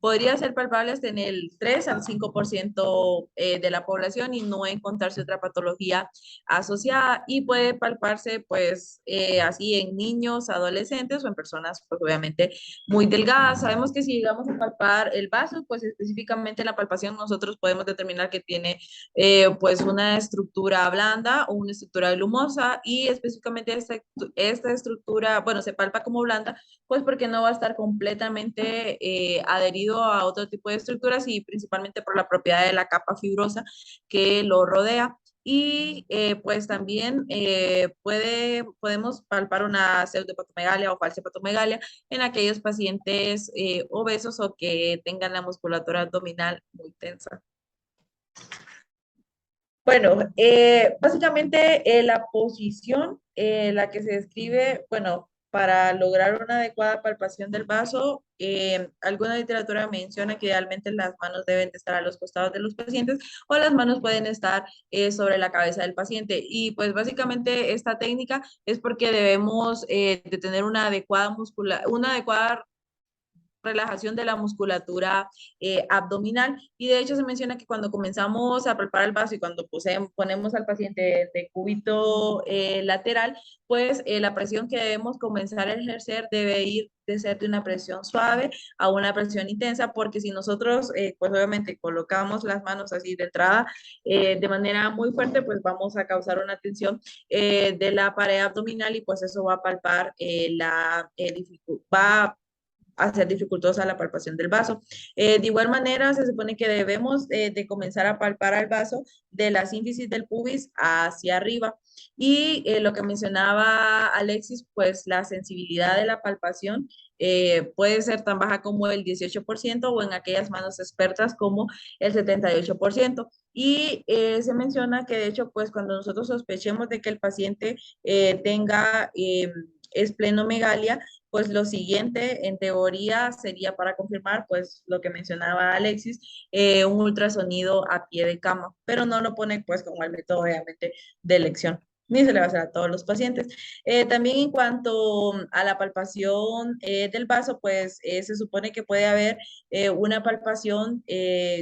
podría ser palpable hasta en el 3 al 5% de la población y no encontrarse otra patología asociada, y puede palparse pues así en niños, adolescentes o en personas pues obviamente muy delgadas. Sabemos que si llegamos a palpar el vaso, pues específicamente en la palpación nosotros podemos determinar que tiene pues una estructura blanda o una estructura glumosa, y específicamente esta estructura, bueno, se palpa como blanda, pues porque no va a estar completamente adherido a otro tipo de estructuras, y principalmente por la propiedad de la capa fibrosa que lo rodea. Y pues también podemos palpar una pseudohepatomegalia o falsehepatomegalia en aquellos pacientes obesos o que tengan la musculatura abdominal muy tensa. Bueno, básicamente la posición, la que se describe, bueno, para lograr una adecuada palpación del vaso, alguna literatura menciona que idealmente las manos deben de estar a los costados de los pacientes, o las manos pueden estar sobre la cabeza del paciente. Y pues básicamente esta técnica es porque debemos de tener una adecuada relajación de la musculatura abdominal. Y de hecho se menciona que cuando comenzamos a palpar el vaso y cuando ponemos al paciente de cúbito lateral, pues la presión que debemos comenzar a ejercer debe ir de ser de una presión suave a una presión intensa, porque si nosotros pues obviamente colocamos las manos así de entrada de manera muy fuerte, pues vamos a causar una tensión de la pared abdominal, y pues eso va a palpar va hacer dificultosa la palpación del vaso. De igual manera, se supone que debemos de comenzar a palpar al vaso de la sínfisis del pubis hacia arriba. Y lo que mencionaba Alexis, pues la sensibilidad de la palpación puede ser tan baja como el 18%, o en aquellas manos expertas como el 78%. Y se menciona que de hecho, pues cuando nosotros sospechemos de que el paciente tenga esplenomegalia, pues lo siguiente en teoría sería, para confirmar pues lo que mencionaba Alexis, un ultrasonido a pie de cama, pero no lo pone pues como el método obviamente de elección, ni se le va a hacer a todos los pacientes. También en cuanto a la palpación del vaso, pues se supone que puede haber una palpación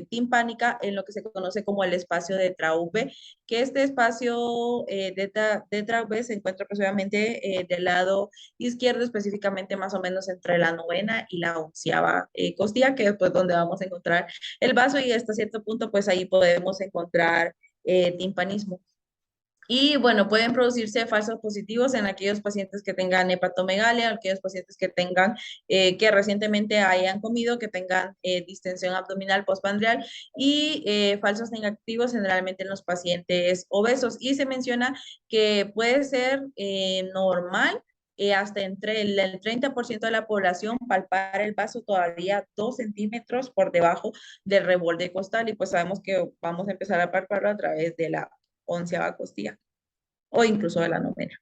timpánica en lo que se conoce como el espacio de Traube, que este espacio de Traube se encuentra pues obviamente del lado izquierdo, específicamente más o menos entre la 9ª y la 11ª costilla, que es pues donde vamos a encontrar el vaso, y hasta cierto punto pues ahí podemos encontrar timpanismo. Y bueno, pueden producirse falsos positivos en aquellos pacientes que tengan hepatomegalia, aquellos pacientes que tengan, que recientemente hayan comido, que tengan distensión abdominal postprandial, y falsos negativos generalmente en los pacientes obesos. Y se menciona que puede ser normal hasta entre el 30% de la población palpar el vaso todavía 2 centímetros por debajo del reborde costal, y pues sabemos que vamos a empezar a palparlo a través de la 11ª costilla o incluso de la 9ª.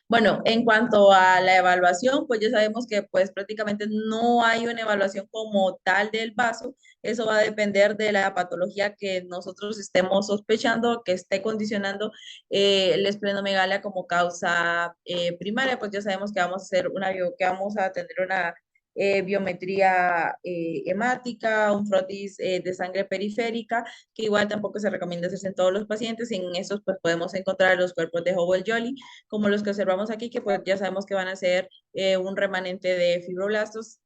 Bueno, en cuanto a la evaluación, pues ya sabemos que pues prácticamente no hay una evaluación como tal del vaso. Eso va a depender de la patología que nosotros estemos sospechando, que esté condicionando la esplenomegalia como causa primaria. Pues ya sabemos que vamos a hacer que vamos a tener una biometría hemática, un frotis de sangre periférica, que igual tampoco se recomienda hacerse en todos los pacientes. Y en estos pues podemos encontrar los cuerpos de Howell-Jolly, como los que observamos aquí, que pues ya sabemos que van a ser un remanente de fibroblastos,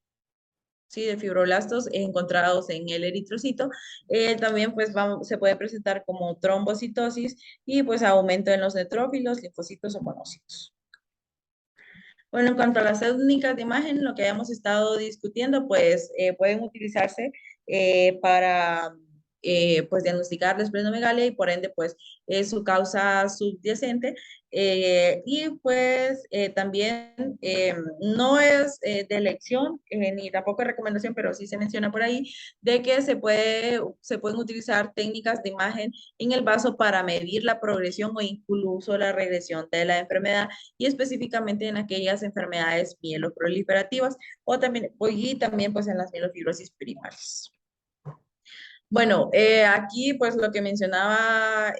sí, de fibroblastos encontrados en el eritrocito. También pues se puede presentar como trombocitosis y pues aumento en los neutrófilos, linfocitos o monocitos. Bueno, en cuanto a las técnicas de imagen, lo que hayamos estado discutiendo, pues pueden utilizarse para pues diagnosticar la esplenomegalia y por ende pues su causa subyacente. Y pues también no es de elección ni tampoco de recomendación, pero sí se menciona por ahí de que se pueden utilizar técnicas de imagen en el vaso para medir la progresión o incluso la regresión de la enfermedad, y específicamente en aquellas enfermedades mieloproliferativas y también pues en las mielofibrosis primarias. Bueno, aquí pues lo que mencionaba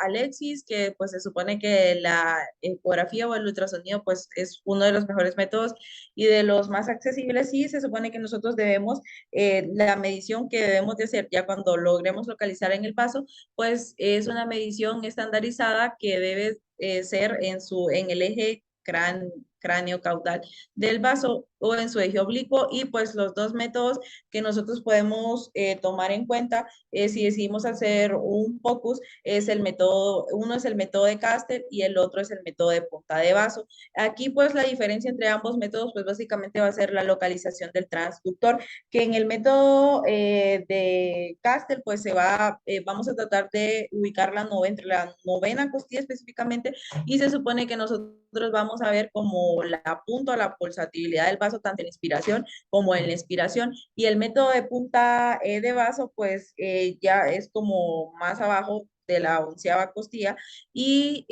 Alexis, que pues se supone que la ecografía o el ultrasonido pues es uno de los mejores métodos y de los más accesibles, y se supone que nosotros debemos, la medición que debemos de hacer ya cuando logremos localizar en el vaso, pues es una medición estandarizada que debe ser en el eje cráneo caudal del vaso o en su eje oblicuo, y pues los dos métodos que nosotros podemos tomar en cuenta si decidimos hacer un focus es el método, uno es el método de Caster y el otro es el método de punta de vaso. Aquí pues la diferencia entre ambos métodos pues básicamente va a ser la localización del transductor, que en el método de Caster pues vamos a tratar de ubicar entre la novena costilla específicamente, y se supone que nosotros vamos a ver como la punta o la pulsatividad del vaso tanto en inspiración como en la expiración, y el método de punta de vaso pues ya es como más abajo de la 11ª costilla, y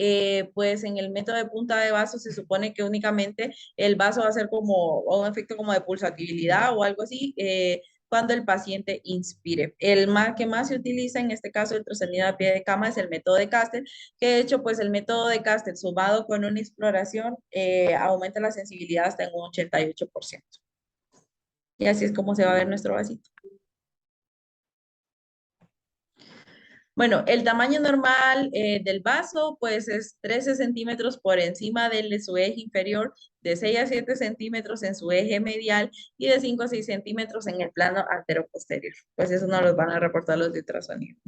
pues en el método de punta de vaso se supone que únicamente el vaso va a ser como un efecto como de pulsatividad o algo así, cuando el paciente inspire. El que más se utiliza en este caso el ultrasonido a pie de cama es el método de Caster, que de hecho pues el método de Caster sumado con una exploración aumenta la sensibilidad hasta en un 88%. Y así es como se va a ver nuestro vasito. Bueno, el tamaño normal del vaso pues es 13 centímetros por encima de su eje inferior, de 6 a 7 centímetros en su eje medial y de 5 a 6 centímetros en el plano anteroposterior. Pues eso nos los van a reportar los de ultrasonido.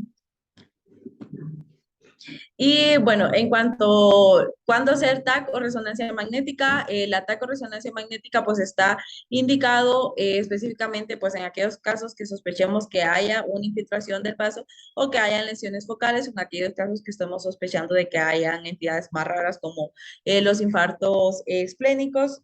Y bueno, en cuanto cuándo hacer TAC o resonancia magnética, la TAC o resonancia magnética pues está indicado específicamente pues en aquellos casos que sospechemos que haya una infiltración del vaso o que hayan lesiones focales, en aquellos casos que estemos sospechando de que hayan entidades más raras como los infartos esplénicos.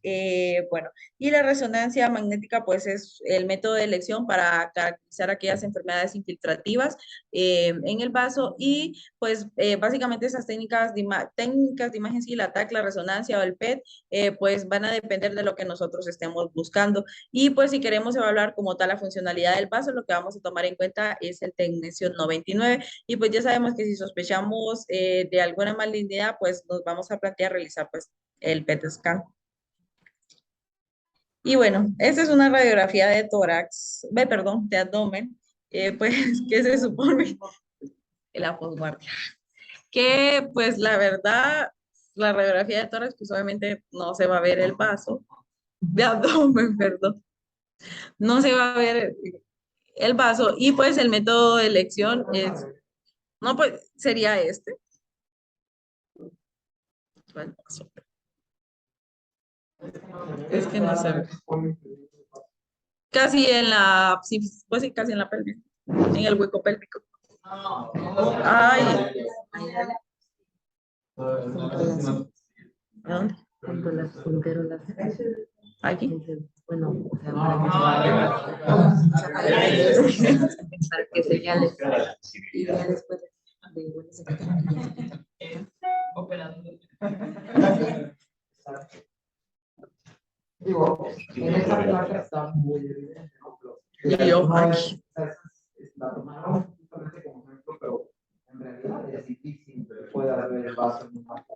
Bueno, y la resonancia magnética pues es el método de elección para caracterizar aquellas enfermedades infiltrativas en el vaso, y pues básicamente esas técnicas de imagen, sí, la TAC, la resonancia o el PET, pues van a depender de lo que nosotros estemos buscando. Y pues si queremos evaluar como tal la funcionalidad del vaso, lo que vamos a tomar en cuenta es el tecnesio 99. Y pues ya sabemos que si sospechamos de alguna malignidad, pues nos vamos a plantear realizar pues el PET scan. Y bueno, esta es una radiografía de tórax, perdón, de abdomen, pues que se supone la posguardia. Que pues la verdad, la radiografía de tórax, pues obviamente no se va a ver el vaso de abdomen, perdón, no se va a ver el vaso, y pues el método de elección es, no, pues sería este. Es que no se ve. Casi en la, sí, pues sí, casi en la pelvis, en el hueco pélvico. Ay. ¿Dónde? Cuando las punterolas. Aquí. Bueno, o sea, para que señales. Y ya después de bueno, se quita. Operador. Digo, en esta placa está muy evidente, ¿no? Y yo, No ay. la tomaron justamente como ejemplo, pero en realidad es difícil que pueda haber el vaso en un mapa.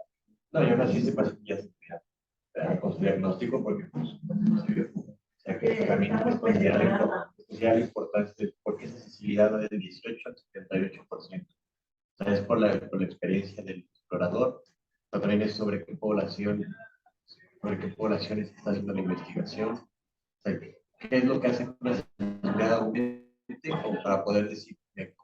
No, yo nací ese paciente ya se con diagnóstico porque pues, o sea que también pues considera la importancia porque esa sensibilidad va del 18 al 78%. O sea, es por la experiencia del explorador, pero también es sobre qué poblaciones está haciendo la investigación. O sea, qué es lo que hace una sensibilidad aumente como para poder decir,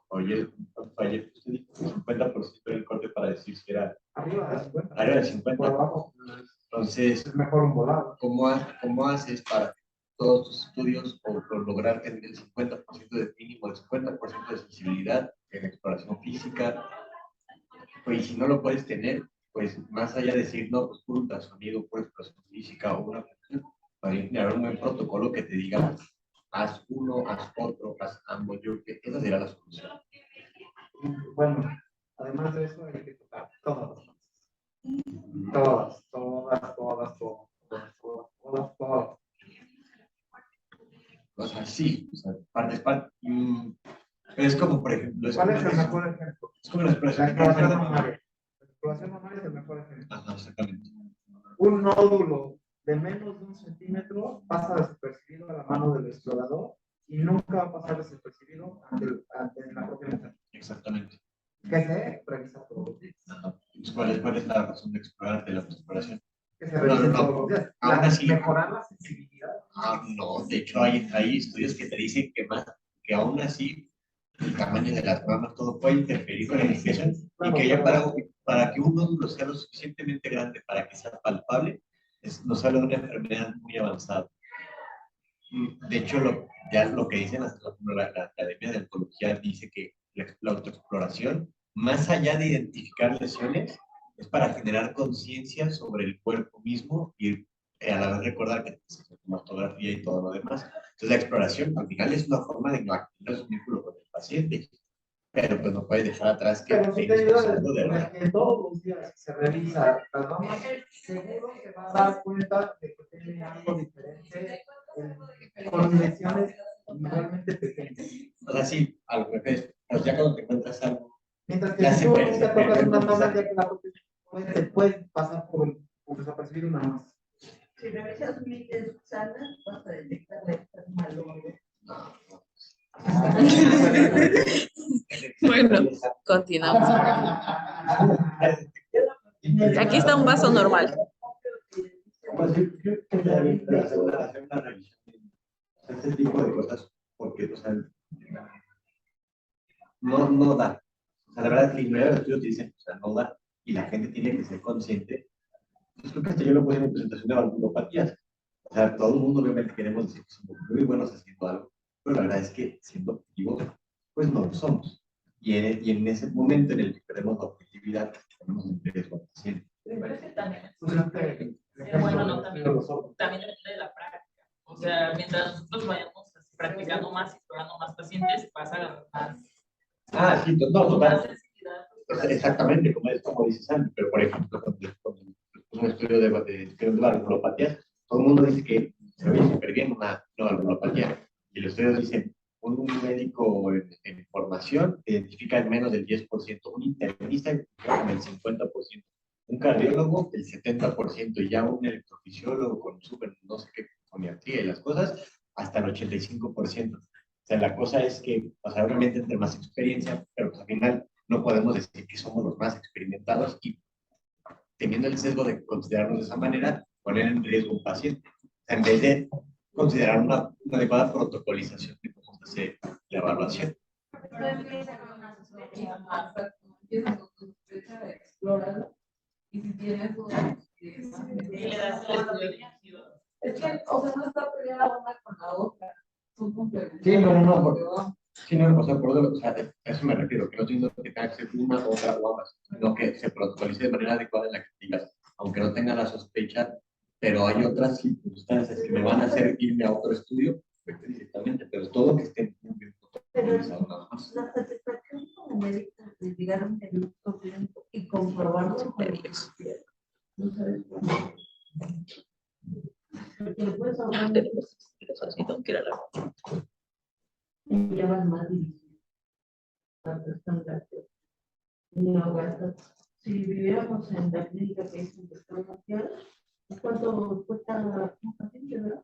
oye, usted dijo 50% del corte para decir si era Arriba de 50. Arriba de 50. Por abajo. Entonces, Es mejor un volado. ¿Cómo haces para todos tus estudios o por lograr tener el 50% de mínimo, el 50% de sensibilidad en exploración física? Pues, y si no lo puedes tener, pues más allá de decir, no, pues puro ultrasonido, pura exploración física o una, para generar un buen protocolo que te diga, haz uno, haz otro, haz ambos. Yo creo que esa será la solución. Bueno, además de eso, hay que tocar todas. O sea, sí, o sea, parte. Pero es como, por ejemplo, ¿Cuál es el mejor ejemplo? es como la La exploración exploración de mamaria. La exploración mamaria es el mejor ejemplo. Ajá, exactamente. Un nódulo de menos de 1 centímetro pasa desapercibido a la mano del explorador y nunca va a pasar desapercibido ante la propia mujer. Exactamente. Que se revisa todos los días. Ajá. ¿Cuál es la razón de explorar, de la exploración? Que se revisa todos los días. Aún así, Mejorar la sensibilidad. no, de hecho hay estudios que te dicen que aún así el tamaño de las mamas, todo puede interferir con la investigación y que ya para que un nódulo sea lo suficientemente grande para que sea palpable, nos habla de una enfermedad muy avanzada. De hecho, ya lo que dicen la Academia de Oncología dice que la autoexploración, más allá de identificar lesiones, es para generar conciencia sobre el cuerpo mismo y a la vez recordar que es tomografía y todo lo demás. Entonces, la exploración al final es una forma de activar su vínculo con el paciente, pero pues no puedes dejar atrás que pero si te ayuda que todos los días se revisa las mamas, seguro se va a dar cuenta de que tiene algo diferente con lesiones igualmente pequeñas. O sea, sí, al revés, pues ya cuando te encuentras algo. Mientras que si tú nunca tocas una mama, ya que la puedes pasar por desapercibido una más. Si revisas mites sanas, vas a detectar la malora. Bueno, continuamos. Aquí está un vaso normal. Pues yo creo que hacer una revisión de este tipo de cosas, porque, o sea, no da. O sea, la verdad, la mayoría de los estudios te dicen, o sea, no da, y la gente tiene que ser consciente. Pues creo que hasta yo lo puse en mi presentación de valvulopatías. O sea, todo el mundo obviamente queremos decir que somos muy buenos haciendo algo, pero la verdad es que siendo objetivos, pues no lo somos. Y en ese momento en el que perdemos la objetividad, tenemos un riesgo al paciente. Pero es que también bueno, no, también depende de la práctica. O sea, mientras nosotros vayamos practicando más y explorando más pacientes, vas a ganar más. Ah, sí, no, total. Exactamente, como dices Sandy, pero por ejemplo, con un estudio de valvulopatías, todo el mundo dice que se ve súper bien una valvulopatía. Y los estudios dicen, un médico en formación identifica en menos del 10%, un internista con el 50%, un cardiólogo el 70%, y ya un electrofisiólogo con súper no sé qué foniatría y las cosas, hasta el 85%. O sea, la cosa es que, o sea, obviamente entre más experiencia, pero pues al final no podemos decir que somos los más experimentados y teniendo el sesgo de considerarnos de esa manera, poner en riesgo a un paciente, en vez de considerar una adecuada protocolización de cómo se hace la evaluación. Empiezas con tu sospecha, explóralo, y si tienes dudas, le das el estudio dirigido. es que, o sea, no está peleada una con la otra, son complementarias. Sí, no. Sí, no, o sea, a eso me refiero, que no tiene que tenga que ser una, otra o ambas, sino que se protocolice de manera adecuada en la que digas, aunque no tenga la sospecha, pero hay otras circunstancias que me van a hacer irme a otro estudio, directamente, pero todo que esté muy bien protocolizado nada más. La satisfacción como médica de llegar a un diagnóstico clínico y comprobarlo con ellos. No sabes cómo. Porque puedes hablar de llevas más dirigido. No gastas. Si viviéramos en la clínica que es industrial, ¿cuánto cuesta un paciente, verdad?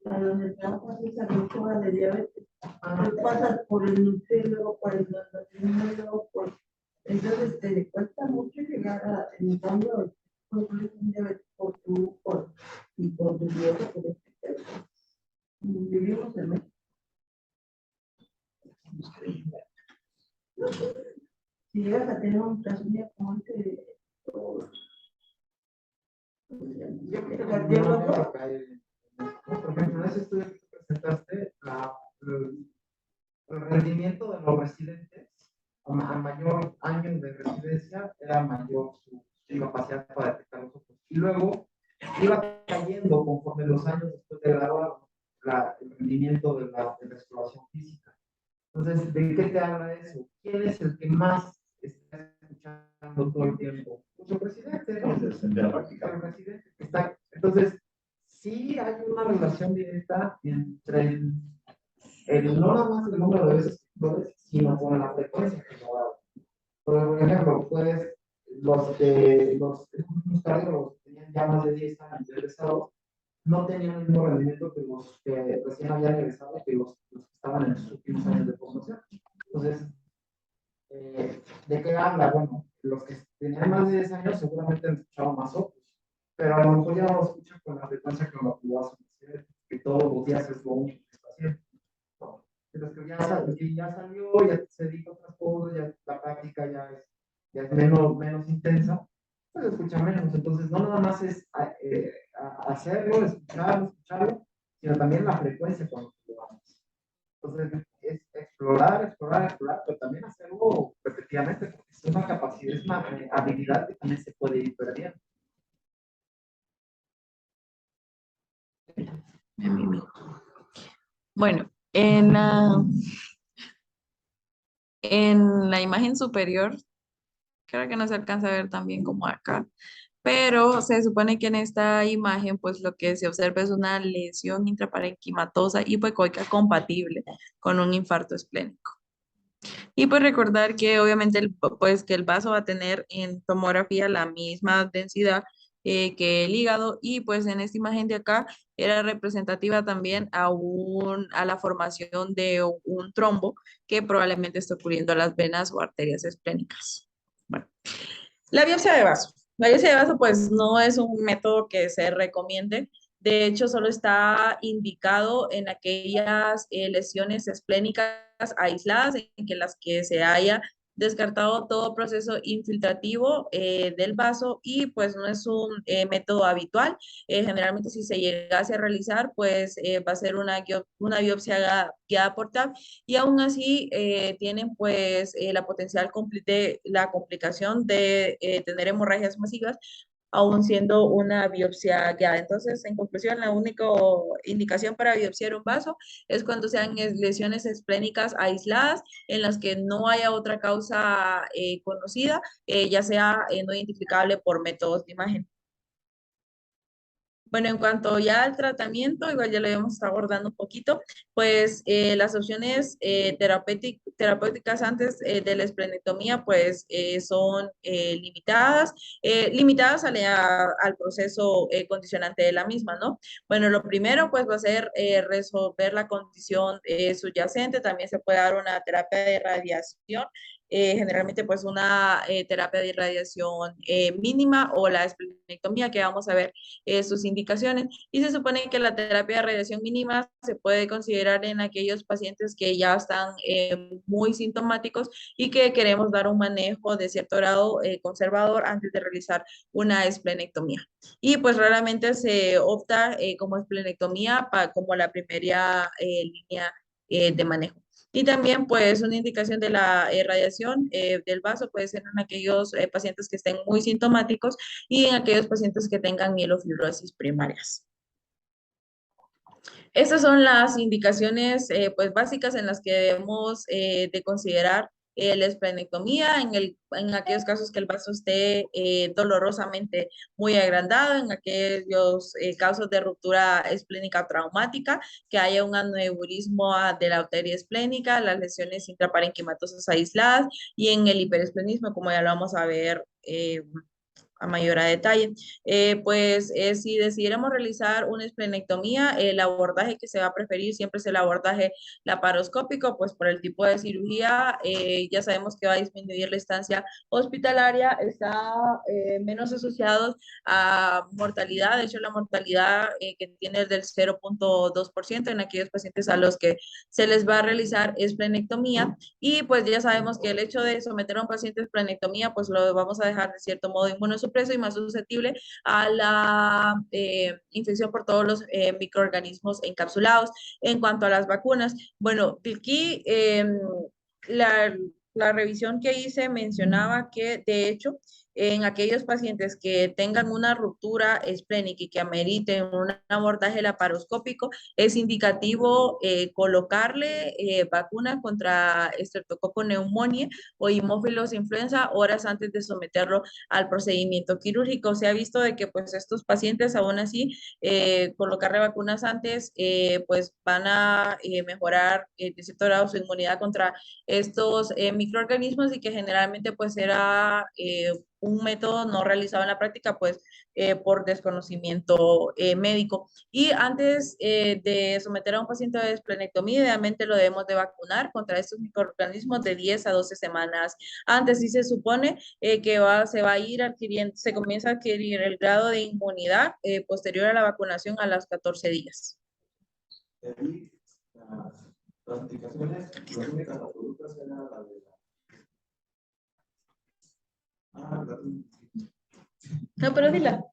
Para donde trabajas esa doctora de diabetes, pasas por el nutriólogo, por el endocrinólogo, entonces te cuesta mucho llegar a, en cambio, concluir un diabetes y por tu dieta, por este caso. Vivimos en México. Si llegas a tener un caso como este, por ejemplo, en ese estudio que presentaste, el rendimiento de los residentes, a mayor año de residencia, era mayor su capacidad para detectar los ojos. Y luego iba cayendo conforme los años después de graduar el rendimiento de la exploración física. Entonces, ¿de qué te habla eso? ¿Quién es el que más está escuchando todo el tiempo? Pues el residente, ¿no? El residente que está. Entonces, sí hay una relación directa entre no nada más el número de veces que explores, sino con la frecuencia que lo hagas. Por ejemplo, pues los cardiólogos que tenían ya más de 10 años de egresados no tenían el mismo rendimiento que los que recién habían egresado, que los que estaban en sus últimos años de formación. Entonces, ¿de qué habla? Bueno, los que tenían más de 10 años seguramente han escuchado más otros, pero a lo mejor ya no lo escuchan con la frecuencia que lo vas a hacer, que todos los días es lo único que está haciendo. No. Pero que ya salió, ya se dedica a otras cosas, ya la práctica ya es menos intensa, pues escucha menos. Entonces, no nada más es hacerlo, escucharlo, sino también la frecuencia con la que lo haces. Entonces, es explorar, pero también hacerlo repetidamente, porque es una capacidad, es una habilidad que también se puede ir perdiendo. Bueno, en la imagen superior, creo que no se alcanza a ver tan bien como acá, pero se supone que en esta imagen, pues lo que se observa es una lesión intraparenquimatosa hipoecoica compatible con un infarto esplénico. Y pues recordar que obviamente pues que el vaso va a tener en tomografía la misma densidad que el hígado, y pues en esta imagen de acá era representativa también a la formación de un trombo que probablemente está ocurriendo a las venas o arterias esplénicas. Bueno, la biopsia de vaso. La biopsia de vaso pues no es un método que se recomiende. De hecho, solo está indicado en aquellas lesiones esplénicas aisladas en que las que se haya descartado todo proceso infiltrativo del vaso, y pues no es un método habitual. Generalmente si se llegase a realizar, pues va a ser una biopsia guiada por TAP, y aún así tienen pues la complicación de tener hemorragias masivas, aún siendo una biopsia guiada. Entonces, en conclusión, la única indicación para biopsiar un vaso es cuando sean lesiones esplénicas aisladas en las que no haya otra causa conocida, ya sea no identificable por métodos de imagen. Bueno, en cuanto ya al tratamiento, igual ya lo habíamos estado abordando un poquito, pues las opciones terapéuticas antes de la esplenectomía pues son limitadas al proceso condicionante de la misma, ¿no? Bueno, lo primero pues va a ser resolver la condición subyacente. También se puede dar una terapia de radiación, generalmente pues una terapia de irradiación mínima, o la esplenectomía, que vamos a ver sus indicaciones. Y se supone que la terapia de radiación mínima se puede considerar en aquellos pacientes que ya están muy sintomáticos y que queremos dar un manejo de cierto grado conservador antes de realizar una esplenectomía. Y pues raramente se opta como esplenectomía como la primera línea de manejo. Y también, pues, una indicación de la radiación del vaso puede ser en aquellos pacientes que estén muy sintomáticos y en aquellos pacientes que tengan mielofibrosis primarias. Estas son las indicaciones pues básicas en las que debemos de considerar la esplenectomía en aquellos casos que el vaso esté dolorosamente muy agrandado, en aquellos casos de ruptura esplénica traumática, que haya un aneurismo de la arteria esplénica, las lesiones intraparenquimatosas aisladas, y en el hiperesplenismo, como ya lo vamos a ver a mayor detalle. Si decidiéramos realizar una esplenectomía, el abordaje que se va a preferir siempre es el abordaje laparoscópico, pues por el tipo de cirugía ya sabemos que va a disminuir la estancia hospitalaria, está menos asociados a mortalidad. De hecho, la mortalidad que tiene es del 0.2% en aquellos pacientes a los que se les va a realizar esplenectomía, y pues ya sabemos que el hecho de someter a un paciente a esplenectomía, pues lo vamos a dejar de cierto modo inmunosupreso y más susceptible a la infección por todos los microorganismos encapsulados. En cuanto a las vacunas, bueno, aquí la revisión que hice mencionaba que de hecho en aquellos pacientes que tengan una ruptura esplénica y que ameriten un abordaje laparoscópico, es indicativo colocarle vacuna contra estreptococo pneumoniae o hemófilos influenza horas antes de someterlo al procedimiento quirúrgico. Se ha visto de que pues estos pacientes aún así colocarle vacunas antes pues van a mejorar de cierto grado su inmunidad contra estos microorganismos y que generalmente pues era un método no realizado en la práctica pues por desconocimiento médico. Y antes de someter a un paciente a esplenectomía, idealmente lo debemos de vacunar contra estos microorganismos de 10 a 12 semanas antes. Sí se supone que se va a ir adquiriendo, se comienza a adquirir el grado de inmunidad posterior a la vacunación a los 14 días. Y las indicaciones, las únicas absolutas eran la de No, pero dila.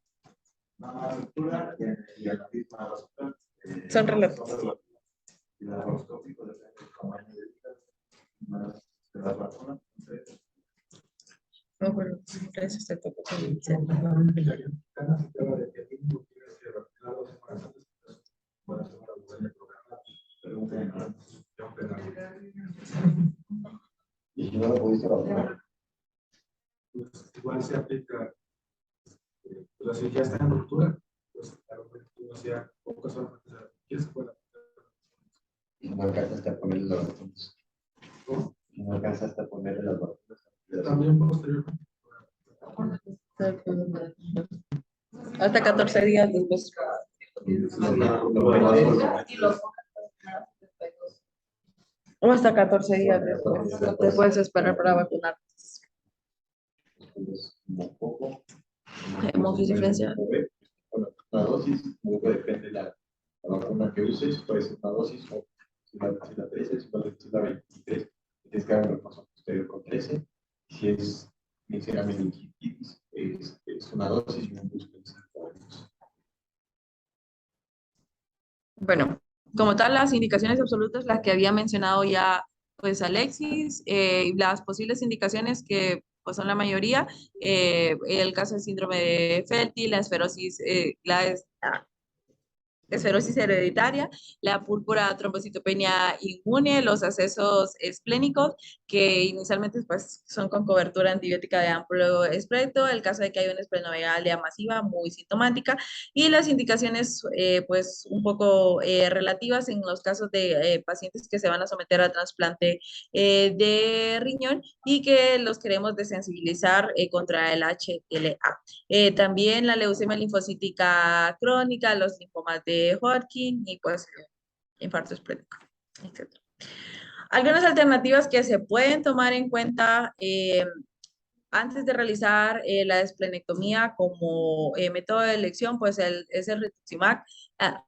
la ruptura y la misma resulta. Son relativas. Y la laparoscópico depende del tamaño del hígado, de las vacunas. No, pero eso se tocó con el Y si no lo pudiste vacunar. Pues igual se aplica, pues si ya está en ruptura, pues claro, no sea pocas horas antes de la ruptura, se puede aplicar. Y no alcanzaste a ponerle las vacunas. ¿Cómo? Y no alcanzaste a ponerle las vacunas. También posteriormente. Hasta 14 días después. O hasta 14 días después. Te puedes esperar para vacunar. Hemófilis influenza. Bueno, la dosis, luego depende de la vacuna que uses, puede ser una dosis o si la 13, si la 23, tienes que dar un repaso posterior con 13. Si es mixera meningitis, es una dosis y un booster de 5 años. Bueno, como tal, las indicaciones absolutas, las que había mencionado ya, pues Alexis, las posibles indicaciones que pues son la mayoría, el caso del síndrome de Felty, la esferosis, esferosis hereditaria, la púrpura trombocitopenia inmune, los accesos esplénicos, que inicialmente pues, son con cobertura antibiótica de amplio espectro, el caso de que haya una esplenomegalia masiva muy sintomática, y las indicaciones pues un poco relativas en los casos de pacientes que se van a someter a trasplante de riñón y que los queremos desensibilizar contra el HLA. También la leucemia linfocítica crónica, los linfomas de Hodgkin y pues infarto esplénico, etc. Algunas alternativas que se pueden tomar en cuenta antes de realizar la esplenectomía como método de elección, pues es el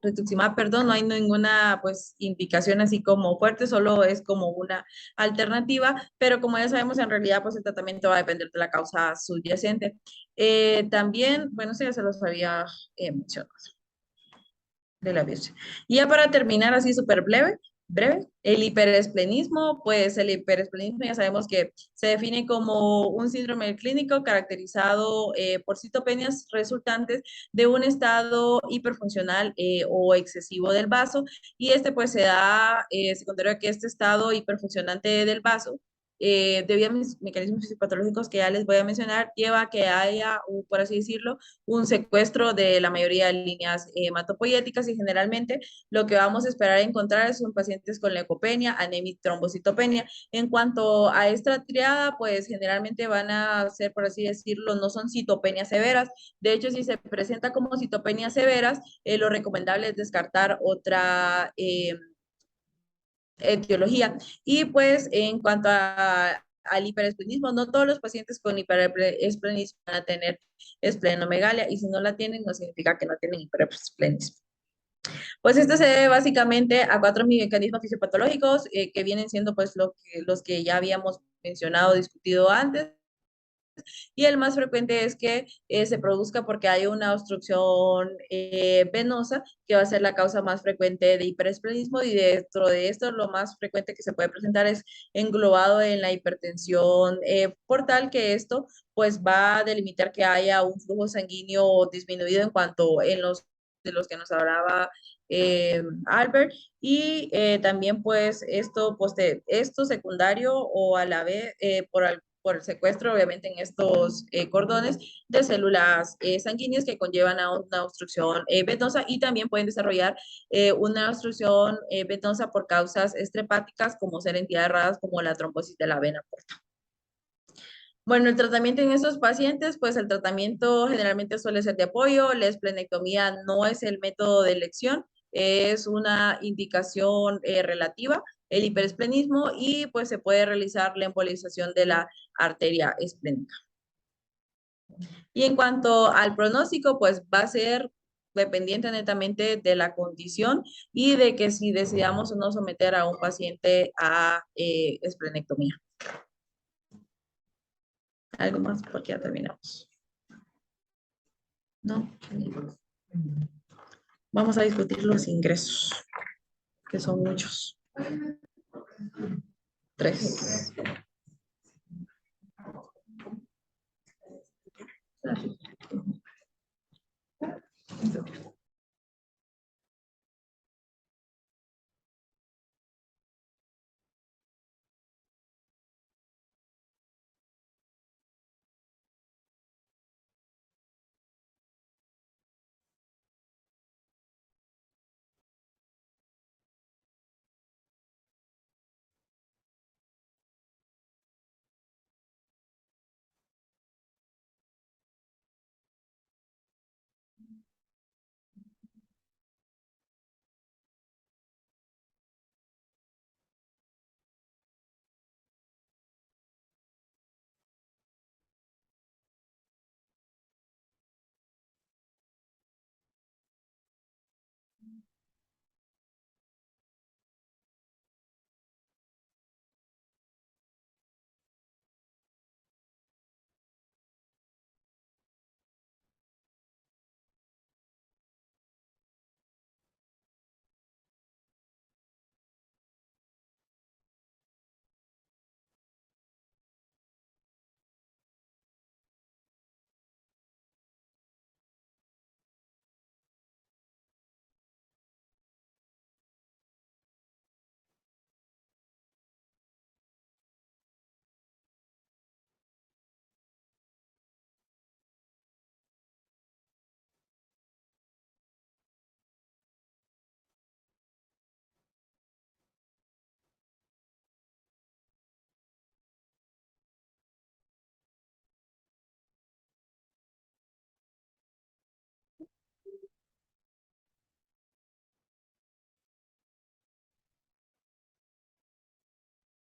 rituximab, perdón, no hay ninguna pues indicación así como fuerte, solo es como una alternativa, pero como ya sabemos, en realidad pues el tratamiento va a depender de la causa subyacente. También, bueno, sí, ya se los había mencionado de la biopsia. Y ya para terminar así súper breve, el hiperesplenismo, pues el hiperesplenismo ya sabemos que se define como un síndrome clínico caracterizado por citopenias resultantes de un estado hiperfuncional o excesivo del vaso, y este pues se da secundario a que este estado hiperfuncionante del vaso debido a mis mecanismos fisiopatológicos que ya les voy a mencionar, lleva a que haya, por así decirlo, un secuestro de la mayoría de líneas hematopoyéticas, y generalmente lo que vamos a esperar encontrar son pacientes con leucopenia, anemia y trombocitopenia. En cuanto a esta triada, pues generalmente van a ser, por así decirlo, no son citopenias severas. De hecho, si se presenta como citopenias severas, lo recomendable es descartar otra etiología. Y pues en cuanto al hiperesplenismo, no todos los pacientes con hiperesplenismo van a tener esplenomegalia, y si no la tienen, no significa que no tienen hiperesplenismo. Pues esto se debe básicamente a 4 mecanismos fisiopatológicos que vienen siendo pues los que ya habíamos mencionado, discutido antes. y el más frecuente es que se produzca porque hay una obstrucción venosa, que va a ser la causa más frecuente de hiperesplenismo, y dentro de esto lo más frecuente que se puede presentar es englobado en la hipertensión portal, que esto pues va a delimitar que haya un flujo sanguíneo disminuido en cuanto en los de los que nos hablaba Albert, y también pues esto secundario o a la vez por el secuestro, obviamente, en estos cordones de células sanguíneas que conllevan a una obstrucción venosa, y también pueden desarrollar una obstrucción venosa por causas estrepáticas, como ser entidades raras como la trombosis de la vena porta. Bueno, el tratamiento en estos pacientes, pues el tratamiento generalmente suele ser de apoyo. La esplenectomía no es el método de elección, es una indicación relativa, el hiperesplenismo, y pues se puede realizar la embolización de la arteria esplénica. Y en cuanto al pronóstico, pues va a ser dependiente netamente de la condición y de que si decidamos o no someter a un paciente a esplenectomía. ¿Algo más? Porque ya terminamos. ¿No? Vamos a discutir los ingresos, que son muchos. 3.